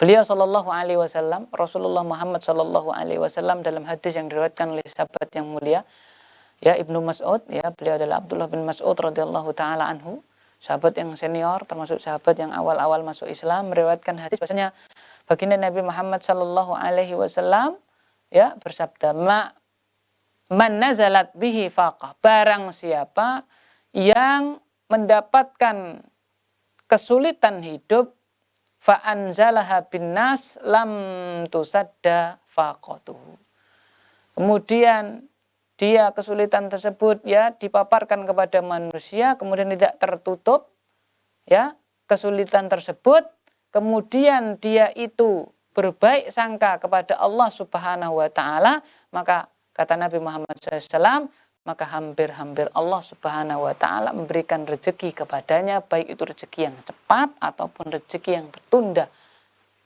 Beliau Shallallahu Alaihi Wasallam, Rasulullah Muhammad Shallallahu Alaihi Wasallam, dalam hadis yang diriwayatkan oleh sahabat yang mulia, ya, Ibnu Mas'ud, ya, beliau adalah Abdullah bin Mas'ud radhiyallahu taala anhu, sahabat yang senior, termasuk sahabat yang awal-awal masuk Islam, meriwayatkan hadis bahwasanya baginda Nabi Muhammad Shallallahu Alaihi Wasallam, ya, bersabda, man nazalat bihi faqah, barang siapa yang mendapatkan kesulitan hidup, fa'anzalaha binnas lam tusadda faqatuhu. Kemudian dia kesulitan tersebut, ya, dipaparkan kepada manusia, kemudian tidak tertutup, ya, kesulitan tersebut, kemudian dia itu berbaik sangka kepada Allah Subhanahu wa taala, maka kata Nabi Muhammad SAW, maka hampir-hampir Allah Subhanahu wa taala memberikan rezeki kepadanya, baik itu rezeki yang cepat ataupun rezeki yang tertunda.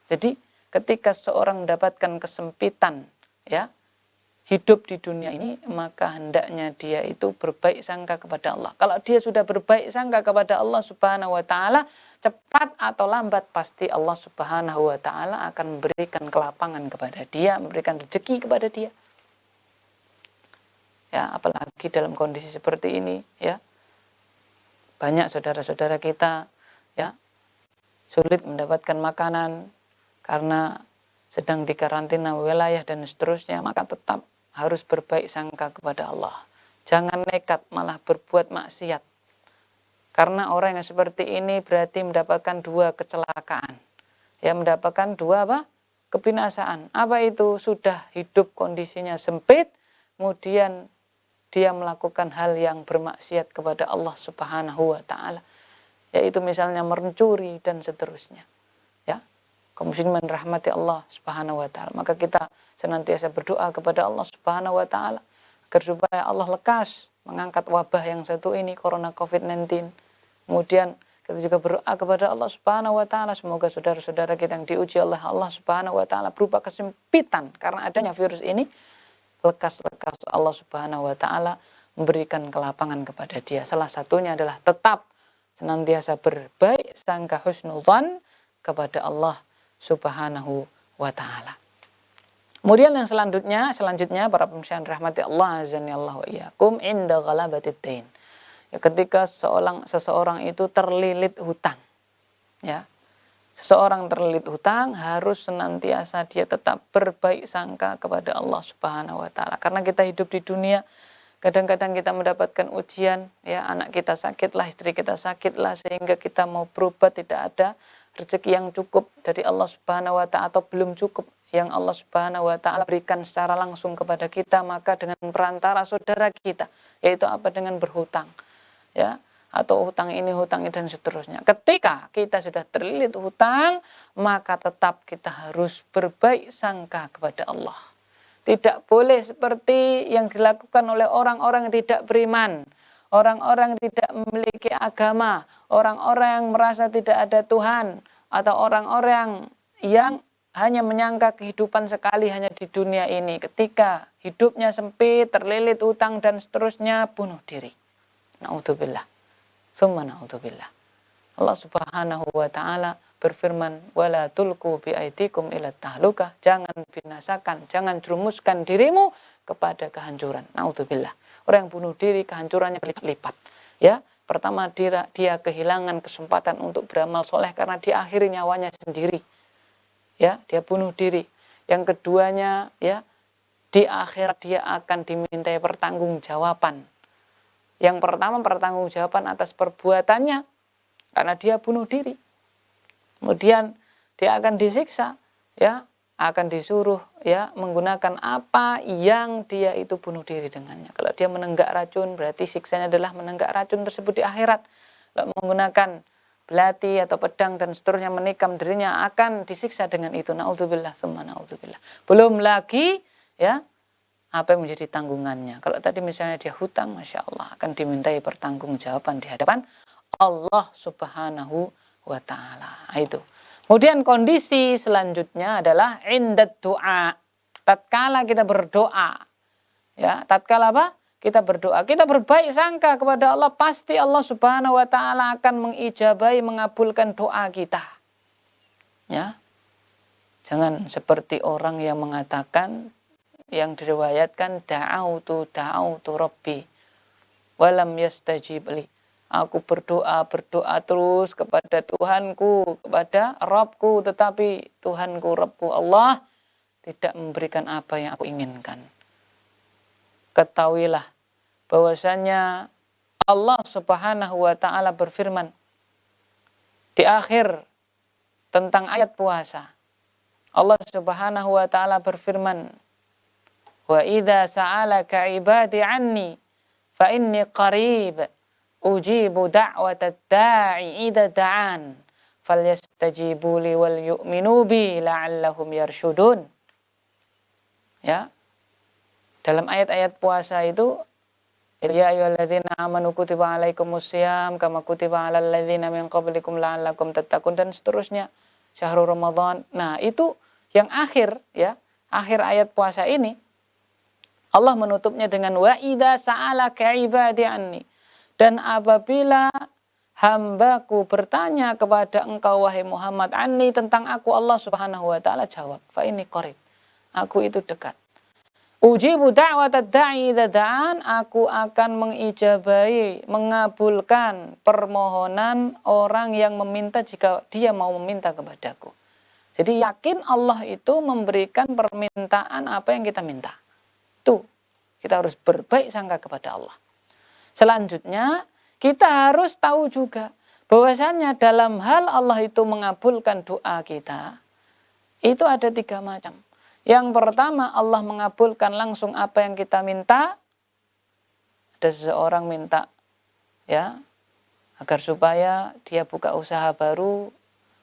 Jadi ketika seorang mendapatkan kesempitan, ya, hidup di dunia ini, maka hendaknya dia itu berbaik sangka kepada Allah. Kalau dia sudah berbaik sangka kepada Allah Subhanahu wa taala, cepat atau lambat pasti Allah Subhanahu wa taala akan memberikan kelapangan kepada dia, memberikan rezeki kepada dia. Ya, apalagi dalam kondisi seperti ini, ya, banyak saudara-saudara kita, ya, sulit mendapatkan makanan karena sedang dikarantina wilayah dan seterusnya, maka tetap harus berbaik sangka kepada Allah. Jangan nekat malah berbuat maksiat. Karena orang yang seperti ini berarti mendapatkan dua kecelakaan, ya, mendapatkan dua kebinasaan. Apa itu? Sudah hidup kondisinya sempit, kemudian dia melakukan hal yang bermaksiat kepada Allah Subhanahu wa taala, yaitu misalnya mencuri dan seterusnya, ya. Kaum muslimin rahmati Allah Subhanahu wa taala, maka kita senantiasa berdoa kepada Allah Subhanahu wa taala agar supaya Allah lekas mengangkat wabah yang satu ini, corona COVID-19. Kemudian kita juga berdoa kepada Allah Subhanahu wa taala, semoga saudara-saudara kita yang diuji oleh Allah Subhanahu wa taala berupa kesempitan karena adanya virus ini, lekas-lekas Allah Subhanahu wa taala memberikan kelapangan kepada dia. Salah satunya adalah tetap senantiasa berbaik sangka husnudzan kepada Allah Subhanahu wa taala. Kemudian yang selanjutnya para pemirsa rahmati Allah azza wa iyyakum inda ghalabatid dain. Ya, ketika seseorang itu terlilit hutang. Ya. Seseorang terlilit hutang harus senantiasa dia tetap berbaik sangka kepada Allah Subhanahu wa taala. Karena kita hidup di dunia, kadang-kadang kita mendapatkan ujian, ya, anak kita sakitlah, istri kita sakitlah, sehingga kita mau berobat tidak ada rezeki yang cukup dari Allah Subhanahu wa taala atau belum cukup yang Allah Subhanahu wa taala berikan secara langsung kepada kita, maka dengan perantara saudara kita, yaitu apa, dengan berhutang. Ya, atau hutang ini dan seterusnya. Ketika kita sudah terlilit hutang, maka tetap kita harus berbaik sangka kepada Allah. Tidak boleh seperti yang dilakukan oleh orang-orang yang tidak beriman, orang-orang yang tidak memiliki agama, orang-orang yang merasa tidak ada Tuhan, atau orang-orang yang hanya menyangka kehidupan sekali hanya di dunia ini. Ketika hidupnya sempit, terlilit hutang dan seterusnya, bunuh diri. Na'udzubillah. Summa na'udzubillah. Allah Subhanahu wa taala berfirman, "Wala tulqu biaidikum ila tahlukah." Jangan binasakan, jangan jerumuskan dirimu kepada kehancuran. Na'udzubillah. Orang yang bunuh diri kehancurannya berlipat-lipat. Ya, pertama dia kehilangan kesempatan untuk beramal soleh karena dia akhiri nyawanya sendiri. Ya, dia bunuh diri. Yang keduanya, ya, di akhirat dia akan dimintai pertanggungjawaban. Yang pertama pertanggungjawaban atas perbuatannya karena dia bunuh diri. Kemudian dia akan disiksa, ya, akan disuruh, ya, menggunakan apa yang dia itu bunuh diri dengannya. Kalau dia menenggak racun, berarti siksanya adalah menenggak racun tersebut di akhirat. Kalau menggunakan belati atau pedang dan seterusnya menikam dirinya, akan disiksa dengan itu. Na'udzubillah, summa na'udzubillah. Belum lagi, ya, apa yang menjadi tanggungannya. Kalau tadi misalnya dia hutang, Masya Allah, akan dimintai pertanggungjawaban di hadapan Allah Subhanahu wa ta'ala. Itu. Kemudian kondisi selanjutnya adalah indat doa. Tatkala kita berdoa. Ya, tatkala apa? Kita berdoa. Kita berbaik sangka kepada Allah. Pasti Allah Subhanahu wa ta'ala akan mengijabahi, mengabulkan doa kita. Ya. Jangan seperti orang yang mengatakan, yang diriwayatkan, da'autu rabbi walam yastajib li. Aku berdoa terus kepada Tuhanku, kepada Rabbku, tetapi Tuhanku, Rabbku Allah tidak memberikan apa yang aku inginkan. Ketahuilah bahwasanya Allah Subhanahu wa ta'ala berfirman di akhir tentang ayat puasa. Allah Subhanahu wa ta'ala berfirman, "Wa idza sa'alaka 'ibadi 'anni fa inni qarib ujibu da'watad da'i idza da'an falyastajibu li wal yu'minu bi la'allahum yarshudun." Ya. Dalam ayat-ayat puasa itu, ya ayyuhalladzina amanu kutiba 'alaikumusiyam kama kutiba 'alal ladzina min qablikum la'allakum tattaqun dan seterusnya. Syahrul Ramadan. Nah, itu yang akhir, ya, akhir ayat puasa ini Allah menutupnya dengan wa idza sa'alaka 'ibadi anni. Dan apabila hambaku bertanya kepada engkau wahai Muhammad anni tentang aku, Allah Subhanahu wa taala jawab, fa inni qarib. Aku itu dekat. Ujibu da'watad da'i idza da'an, aku akan mengijabahi, mengabulkan permohonan orang yang meminta jika dia mau meminta kepadaku. Jadi yakin Allah itu memberikan permintaan apa yang kita minta. Tuh, kita harus berbaik sangka kepada Allah. Selanjutnya, kita harus tahu juga bahwasanya dalam hal Allah itu mengabulkan doa kita, itu ada 3 macam. Yang pertama, Allah mengabulkan langsung apa yang kita minta. Ada seseorang minta, ya, agar supaya dia buka usaha baru,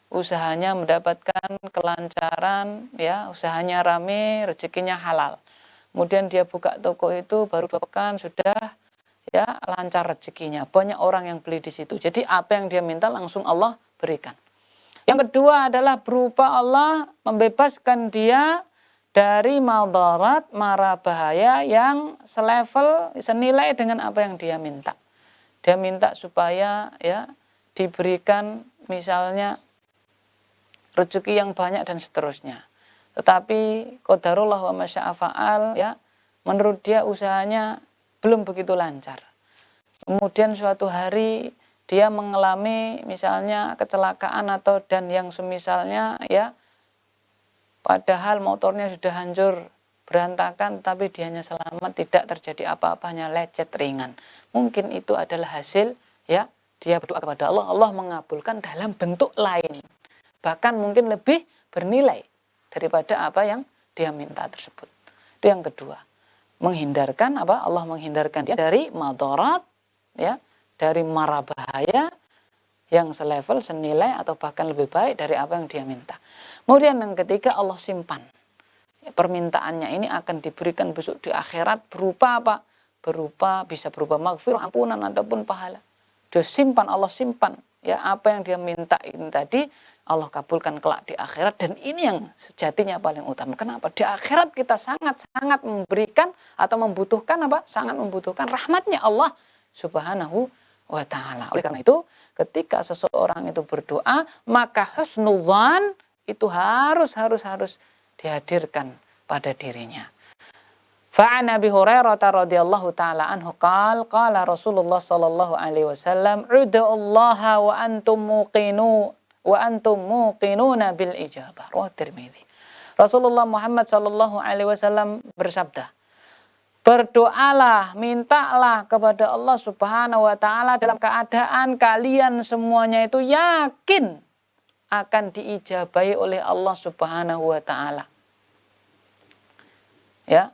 usahanya mendapatkan kelancaran, ya, usahanya rame, rezekinya halal. Kemudian dia buka toko itu baru 2 pekan sudah, ya, lancar rezekinya. Banyak orang yang beli di situ. Jadi apa yang dia minta langsung Allah berikan. Yang kedua adalah berupa Allah membebaskan dia dari madarat, mara bahaya yang selevel, senilai dengan apa yang dia minta. Dia minta supaya ya diberikan misalnya rezeki yang banyak dan seterusnya. Tetapi qadarullah wa masya'a fa'al, ya, menurut dia usahanya belum begitu lancar. Kemudian suatu hari dia mengalami misalnya kecelakaan atau dan yang semisalnya, ya, padahal motornya sudah hancur, berantakan, tapi dianya selamat, tidak terjadi apa-apa, hanya lecet ringan. Mungkin itu adalah hasil, ya, dia berdoa kepada Allah, Allah mengabulkan dalam bentuk lain. Bahkan mungkin lebih bernilai daripada apa yang dia minta tersebut. Itu yang kedua. Menghindarkan apa? Allah menghindarkan dia dari madarat, ya, dari mara bahaya yang selevel, senilai atau bahkan lebih baik dari apa yang dia minta. Kemudian yang ketiga, Allah simpan. Permintaannya ini akan diberikan besok di akhirat berupa apa? Bisa berupa maghfirah, ampunan ataupun pahala. Dia simpan, Allah simpan. Ya, apa yang dia minta ini tadi Allah kabulkan kelak di akhirat, dan ini yang sejatinya paling utama. Kenapa? Di akhirat kita sangat-sangat memberikan atau membutuhkan apa? Sangat membutuhkan rahmatnya Allah Subhanahu wa ta'ala. Oleh karena itu, ketika seseorang itu berdoa, maka husnudzan itu harus dihadirkan pada dirinya. Fa'an Abi Hurairah radhiyallahu taala anhu qala Rasulullah sallallahu alaihi wasallam ud'ullaha wa antum muqinuna bil ijabah. Riwayat Tirmidzi. Rasulullah Muhammad sallallahu alaihi wasallam bersabda, berdoalah, mintalah kepada Allah Subhanahu wa taala dalam keadaan kalian semuanya itu yakin akan diijabahi oleh Allah Subhanahu wa taala. Ya.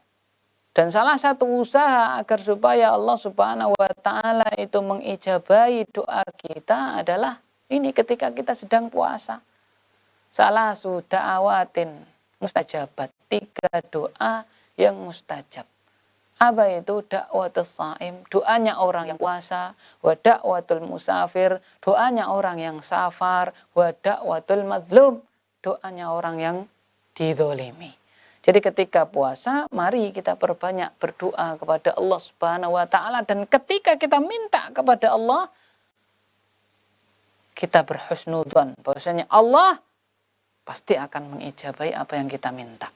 Dan salah satu usaha agar supaya Allah Subhanahu wa taala itu mengijabahi doa kita adalah ini ketika kita sedang puasa. Salah da'awatin mustajabat, 3 doa yang mustajab. Apa itu? Da'watus shaim, doanya orang yang puasa, wa da'watul musafir, doanya orang yang safar, wa da'watul madlum, doanya orang yang dizalimi. Jadi ketika puasa, mari kita perbanyak berdoa kepada Allah Subhanahu wa taala, dan ketika kita minta kepada Allah, kita berhusnudzon bahwasanya Allah pasti akan mengijabahi apa yang kita minta.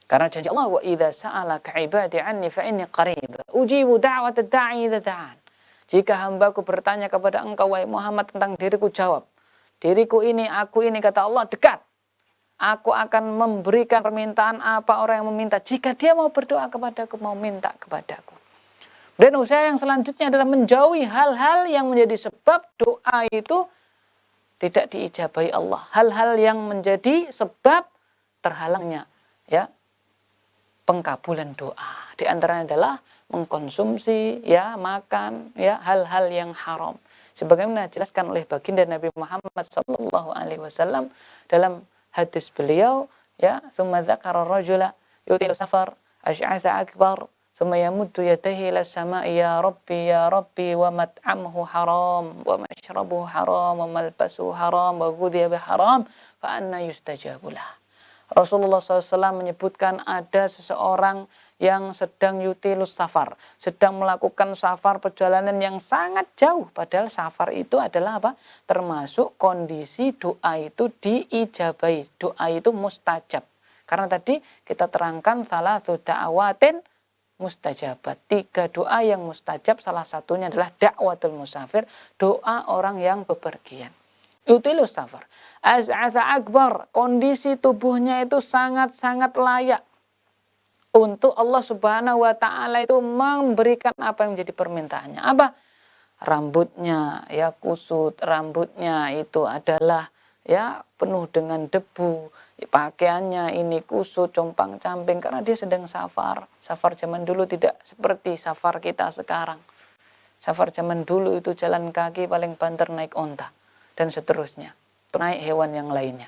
Karena janji Allah, wa idza sa'alaka 'ibadi 'anni fa inni qarib ujibu da'watad da'i idza da'an. Jika hambaku bertanya kepada engkau wahai Muhammad tentang diriku, jawab, diriku ini, aku ini, kata Allah, dekat. Aku akan memberikan permintaan apa orang yang meminta jika dia mau berdoa kepadaku, mau minta kepadaku. Dan usaha yang selanjutnya adalah menjauhi hal-hal yang menjadi sebab doa itu tidak diijabahi Allah. Hal-hal yang menjadi sebab terhalangnya, ya, pengkabulan doa. Di antaranya adalah mengkonsumsi, ya, makan, ya, hal-hal yang haram. Sebagaimana dijelaskan oleh baginda Nabi Muhammad sallallahu alaihi wasallam dalam hadis beliau, ya, summa dzakara rajula yutilu safar asy'atha akbar thumma yamuddu yadayhi ila samai ya rabbi wa mat'amuhu haram wa mashrabuhu haram wa malbasuhu haram wa ghudhiya bi haram fa anna yustajabu lah. Rasulullah SAW menyebutkan ada seseorang yang sedang yutilus safar, sedang melakukan safar, perjalanan yang sangat jauh. Padahal safar itu adalah apa? Termasuk kondisi doa itu diijabahi, doa itu mustajab. Karena tadi kita terangkan salah da'awatin mustajabat, 3 doa yang mustajab, salah satunya adalah da'watul musafir, doa orang yang bepergian. Yutilus safar, az'atha akbar, kondisi tubuhnya itu sangat-sangat layak untuk Allah Subhanahu wa taala itu memberikan apa yang menjadi permintaannya. Apa? Rambutnya ya kusut, rambutnya itu adalah ya penuh dengan debu, pakaiannya ini kusut, compang-camping karena dia sedang safar. Safar zaman dulu tidak seperti safar kita sekarang. Safar zaman dulu itu jalan kaki, paling banter naik onta dan seterusnya, naik hewan yang lainnya.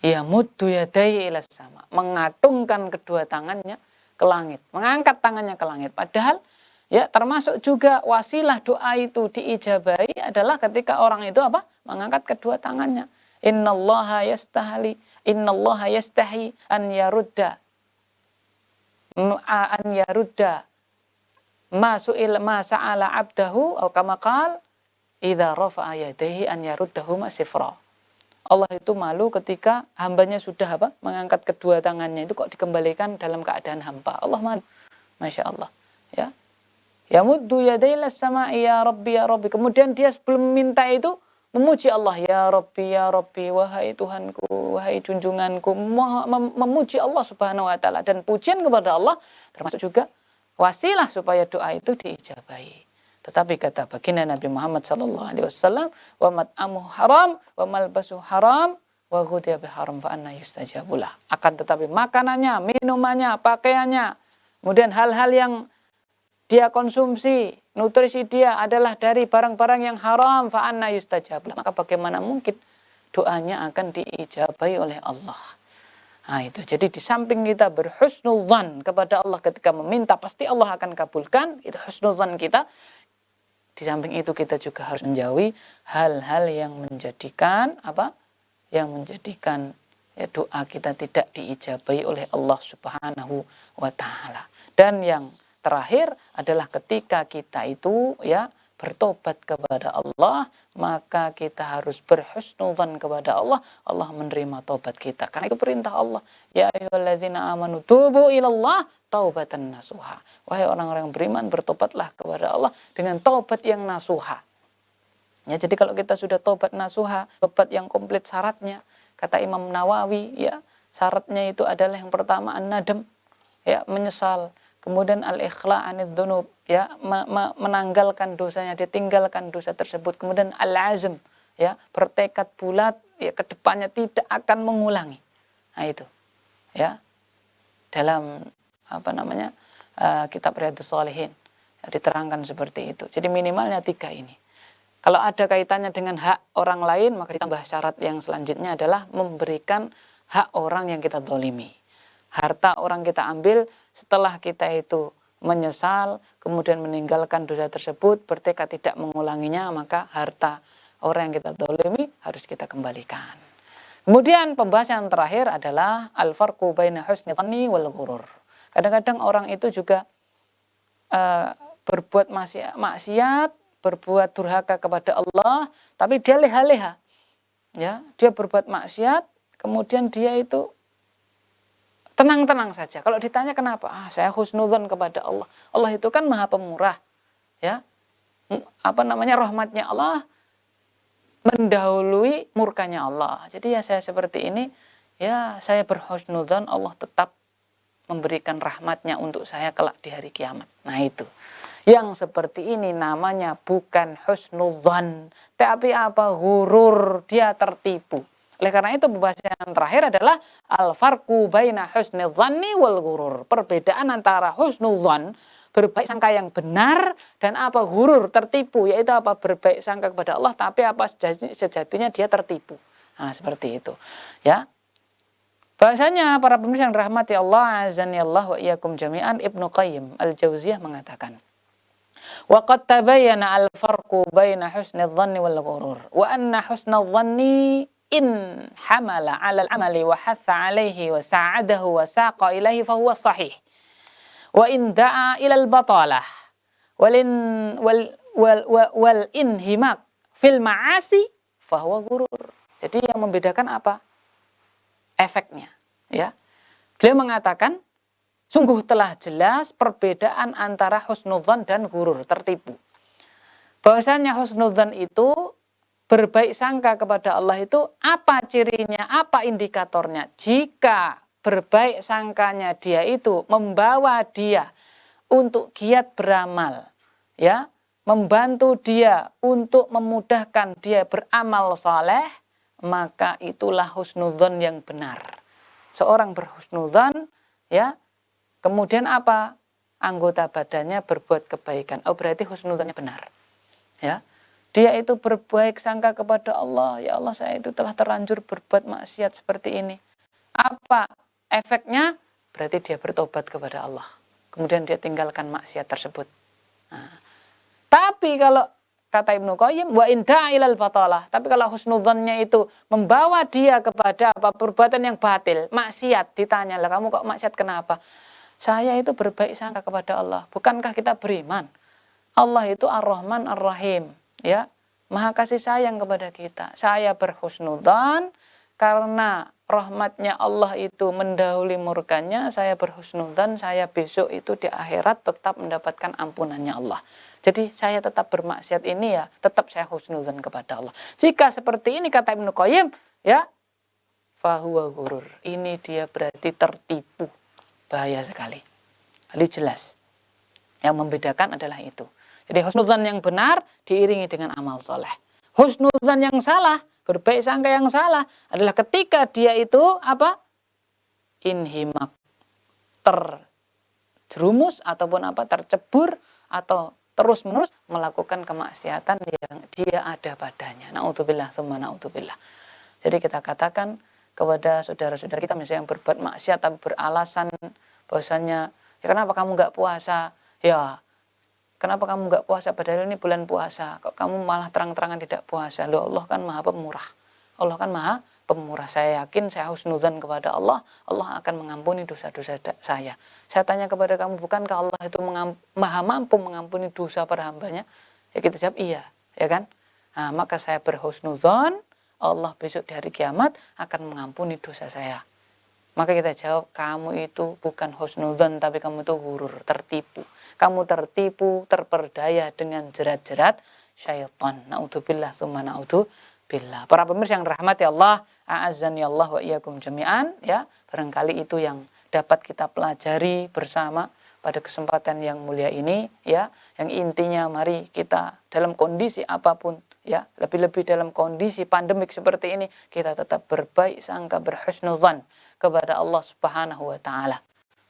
Ya muddu yadayhi ila sama, mengatungkan kedua tangannya ke langit, mengangkat tangannya ke langit. Padahal ya termasuk juga wasilah doa itu diijabahi adalah ketika orang itu apa? Mengangkat kedua tangannya. Innallaha yastahi an yarudda ma sa'ala abdahu atau kama qala idza rafa'a yadayhi an yaruddahuma sifra. Allah itu malu ketika hambanya sudah mengangkat kedua tangannya itu kok dikembalikan dalam keadaan hampa. Allah malu. Masya Allah. Ya. Ya muddu yadayhi lis-sama'i ya Rabbi ya Rabbi. Kemudian dia sebelum minta itu memuji Allah, ya Rabbi, wahai Tuhanku, wahai junjunganku, memuji Allah Subhanahu wa taala, dan pujian kepada Allah termasuk juga wasilah supaya doa itu diijabahi. Tetapi kata baginda Nabi Muhammad sallallahu alaihi wasallam, wa mat'amu haram, wa malbasu haram, wa ghudhiya bi haram fa anna yustajabulah. Akan tetapi makanannya, minumannya, pakaiannya, kemudian hal-hal yang dia konsumsi, nutrisi dia adalah dari barang-barang yang haram, fa anna yustajabulah. Maka bagaimana mungkin doanya akan diijabahi oleh Allah? Nah itu, jadi di samping kita berhusnudzan kepada Allah ketika meminta, pasti Allah akan kabulkan, itu husnudzan kita. Di samping itu kita juga harus menjauhi hal-hal yang menjadikan ya, doa kita tidak diijabahi oleh Allah Subhanahu wa taala. Dan yang terakhir adalah ketika kita itu ya bertobat kepada Allah, maka kita harus berhusnudzan kepada Allah. Allah menerima taubat kita. Karena itu perintah Allah. Ya ayyuhalladzina amanu tubu ilallah taubatan nasuha. Wahai orang-orang yang beriman, bertobatlah kepada Allah dengan taubat yang nasuha. Ya, jadi kalau kita sudah taubat nasuha, taubat yang komplit syaratnya, kata Imam Nawawi, ya, syaratnya itu adalah yang pertama an-nadam, ya, menyesal. Kemudian al-ikhla' anid dzunub, ya, menanggalkan dosanya, ditinggalkan dosa tersebut. Kemudian al-azm, ya, bertekad bulat, ya, ke depannya tidak akan mengulangi. Nah itu, ya, dalam kitab Riyadhus Shalihin diterangkan seperti itu. Jadi minimalnya 3 ini. Kalau ada kaitannya dengan hak orang lain, maka ditambah syarat yang selanjutnya adalah memberikan hak orang yang kita zalimi. Harta orang kita ambil setelah kita itu menyesal, kemudian meninggalkan dosa tersebut, bertekad tidak mengulanginya, maka harta orang yang kita zalimi harus kita kembalikan. Kemudian pembahasan yang terakhir adalah al-farqu baina husni dhanni wal ghurur. Kadang-kadang orang itu juga berbuat maksiat, berbuat durhaka kepada Allah, tapi dia leha-leha. Ya, dia berbuat maksiat, kemudian dia itu tenang-tenang saja. Kalau ditanya kenapa? Saya husnudzon kepada Allah. Allah itu kan Maha Pemurah. Ya. Rahmatnya Allah mendahului murkanya Allah. Jadi ya saya seperti ini, ya saya berhusnudzon Allah tetap memberikan rahmatnya untuk saya kelak di hari kiamat. Nah itu. Yang seperti ini namanya bukan husnudzon, tapi ghurur, dia tertipu. Oleh karena itu pembahasan yang terakhir adalah al-farqu baina husnudzanni wal ghurur. Perbedaan antara husnudzan, berbaik sangka yang benar, dan ghurur, tertipu, yaitu berbaik sangka kepada Allah tapi sejatinya dia tertipu. Nah, seperti itu. Ya. Bahasanya para pemirsa yang rahmati Allah azani Allah wa iyyakum jami'an, Ibnu Qayyim Al-Jauziyah mengatakan, wa qad tabayyana al-farqu baina husnudzanni wal ghurur wa anna husnudzanni in hamala 'ala al-'amali wa hatha 'alaihi wa sa'adahu wa saqa ilaihi fa huwa sahih wa in da'a ila al-batalah wal inhimak fil ma'asi fa huwa ghurur. Jadi yang membedakan apa? Efeknya, ya. Beliau mengatakan sungguh telah jelas perbedaan antara husnudzan dan ghurur, tertipu. Bahwasanya husnudzan itu berbaik sangka kepada Allah itu apa cirinya, apa indikatornya? Jika berbaik sangkanya dia itu membawa dia untuk giat beramal, ya, membantu dia untuk memudahkan dia beramal saleh, maka itulah husnudzan yang benar. Seorang berhusnudzan, ya, kemudian apa? Anggota badannya berbuat kebaikan. Berarti husnudzannya benar. Ya. Dia itu berbaik sangka kepada Allah. Ya Allah, saya itu telah terlanjur berbuat maksiat seperti ini. Apa efeknya? Berarti dia bertobat kepada Allah. Kemudian dia tinggalkan maksiat tersebut. Nah, tapi kalau kata Ibnu Qayyim, wa in da'ilal batalah. Tapi kalau husnudzannya itu membawa dia kepada apa perbuatan yang batil, maksiat, ditanya, lah kamu kok maksiat kenapa? Saya itu berbaik sangka kepada Allah. Bukankah kita beriman? Allah itu Ar-Rahman Ar-Rahim, ya. Maha kasih sayang kepada kita. Saya berhusnudzan karena rahmatnya Allah itu mendahului murkanya. Saya berhusnudzan, saya besok itu di akhirat tetap mendapatkan ampunannya Allah. Jadi saya tetap bermaksiat ini ya, tetap saya husnudzan kepada Allah. Jika seperti ini kata Ibnu Qayyim, ya, fahuwa ghurur. Ini dia berarti tertipu. Bahaya sekali. Jadi jelas. Yang membedakan adalah itu. Jadi husnudzan yang benar diiringi dengan amal soleh. Husnudzan yang salah, berbaik sangka yang salah adalah ketika dia itu apa? Inhimak, terjerumus ataupun apa? Tercebur atau terus-menerus melakukan kemaksiatan yang dia ada padanya. Na'udzubillah, summa na'udzubillah. Jadi kita katakan kepada saudara-saudara kita misalnya yang berbuat maksiat tapi beralasan bahwasanya, ya kenapa kamu nggak puasa? Ya, kenapa kamu nggak puasa? Padahal ini bulan puasa. Kok kamu malah terang-terangan tidak puasa? Loh, Allah kan maha pemurah. Allah kan maha pemurah. Saya yakin, saya husnudzan kepada Allah. Allah akan mengampuni dosa-dosa saya. Saya tanya kepada kamu, bukankah Allah itu maha mampu mengampuni dosa para hambanya? Ya kita jawab iya, ya kan? Nah, maka saya berhusnudzan, Allah besok di hari kiamat akan mengampuni dosa saya. Maka kita jawab, kamu itu bukan husnudzan, tapi kamu itu ghurur, tertipu. Kamu tertipu, terperdaya dengan jerat-jerat syaitan. Na'udzubillah, tsumma na'udzubillah. Para pemirsa yang rahmati Allah, a'azzani Allah wa iyyakum jami'an, ya. Barangkali itu yang dapat kita pelajari bersama pada kesempatan yang mulia ini, ya. Yang intinya mari kita dalam kondisi apapun, ya, lebih-lebih dalam kondisi pandemik seperti ini, kita tetap berbaik sangka, berhusnudzan kepada Allah Subhanahu wa taala.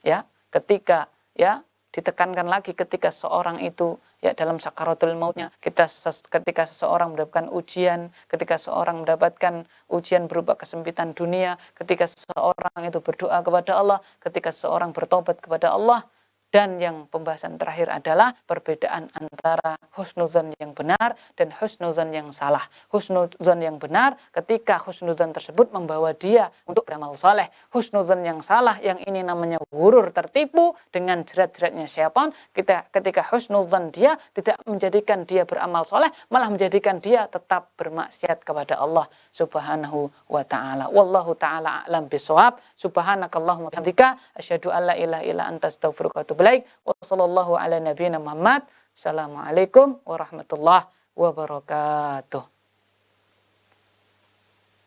Ya, ketika ya ditekankan lagi ketika seorang itu ya dalam sakaratul mautnya, ketika seseorang mendapatkan ujian, ketika seorang mendapatkan ujian berupa kesempitan dunia, ketika seseorang itu berdoa kepada Allah, ketika seseorang bertobat kepada Allah. Dan yang pembahasan terakhir adalah perbedaan antara husnudzan yang benar dan husnudzan yang salah. Husnudzan yang benar ketika husnudzan tersebut membawa dia untuk beramal saleh. Husnudzan yang salah yang ini namanya ghurur, tertipu dengan jerat-jeratnya syaitan. Ketika husnudzan dia tidak menjadikan dia beramal saleh, malah menjadikan dia tetap bermaksiat kepada Allah Subhanahu wa taala. Wallahu taala a'lam bishawab. Subhanakallahumma wa bihamdika asyhadu an la ilaha illa anta astaghfiruka wa atubu ilaik. Wassallallahu ala nabiyina Muhammad. Assalamualaikum warahmatullahi wabarakatuh.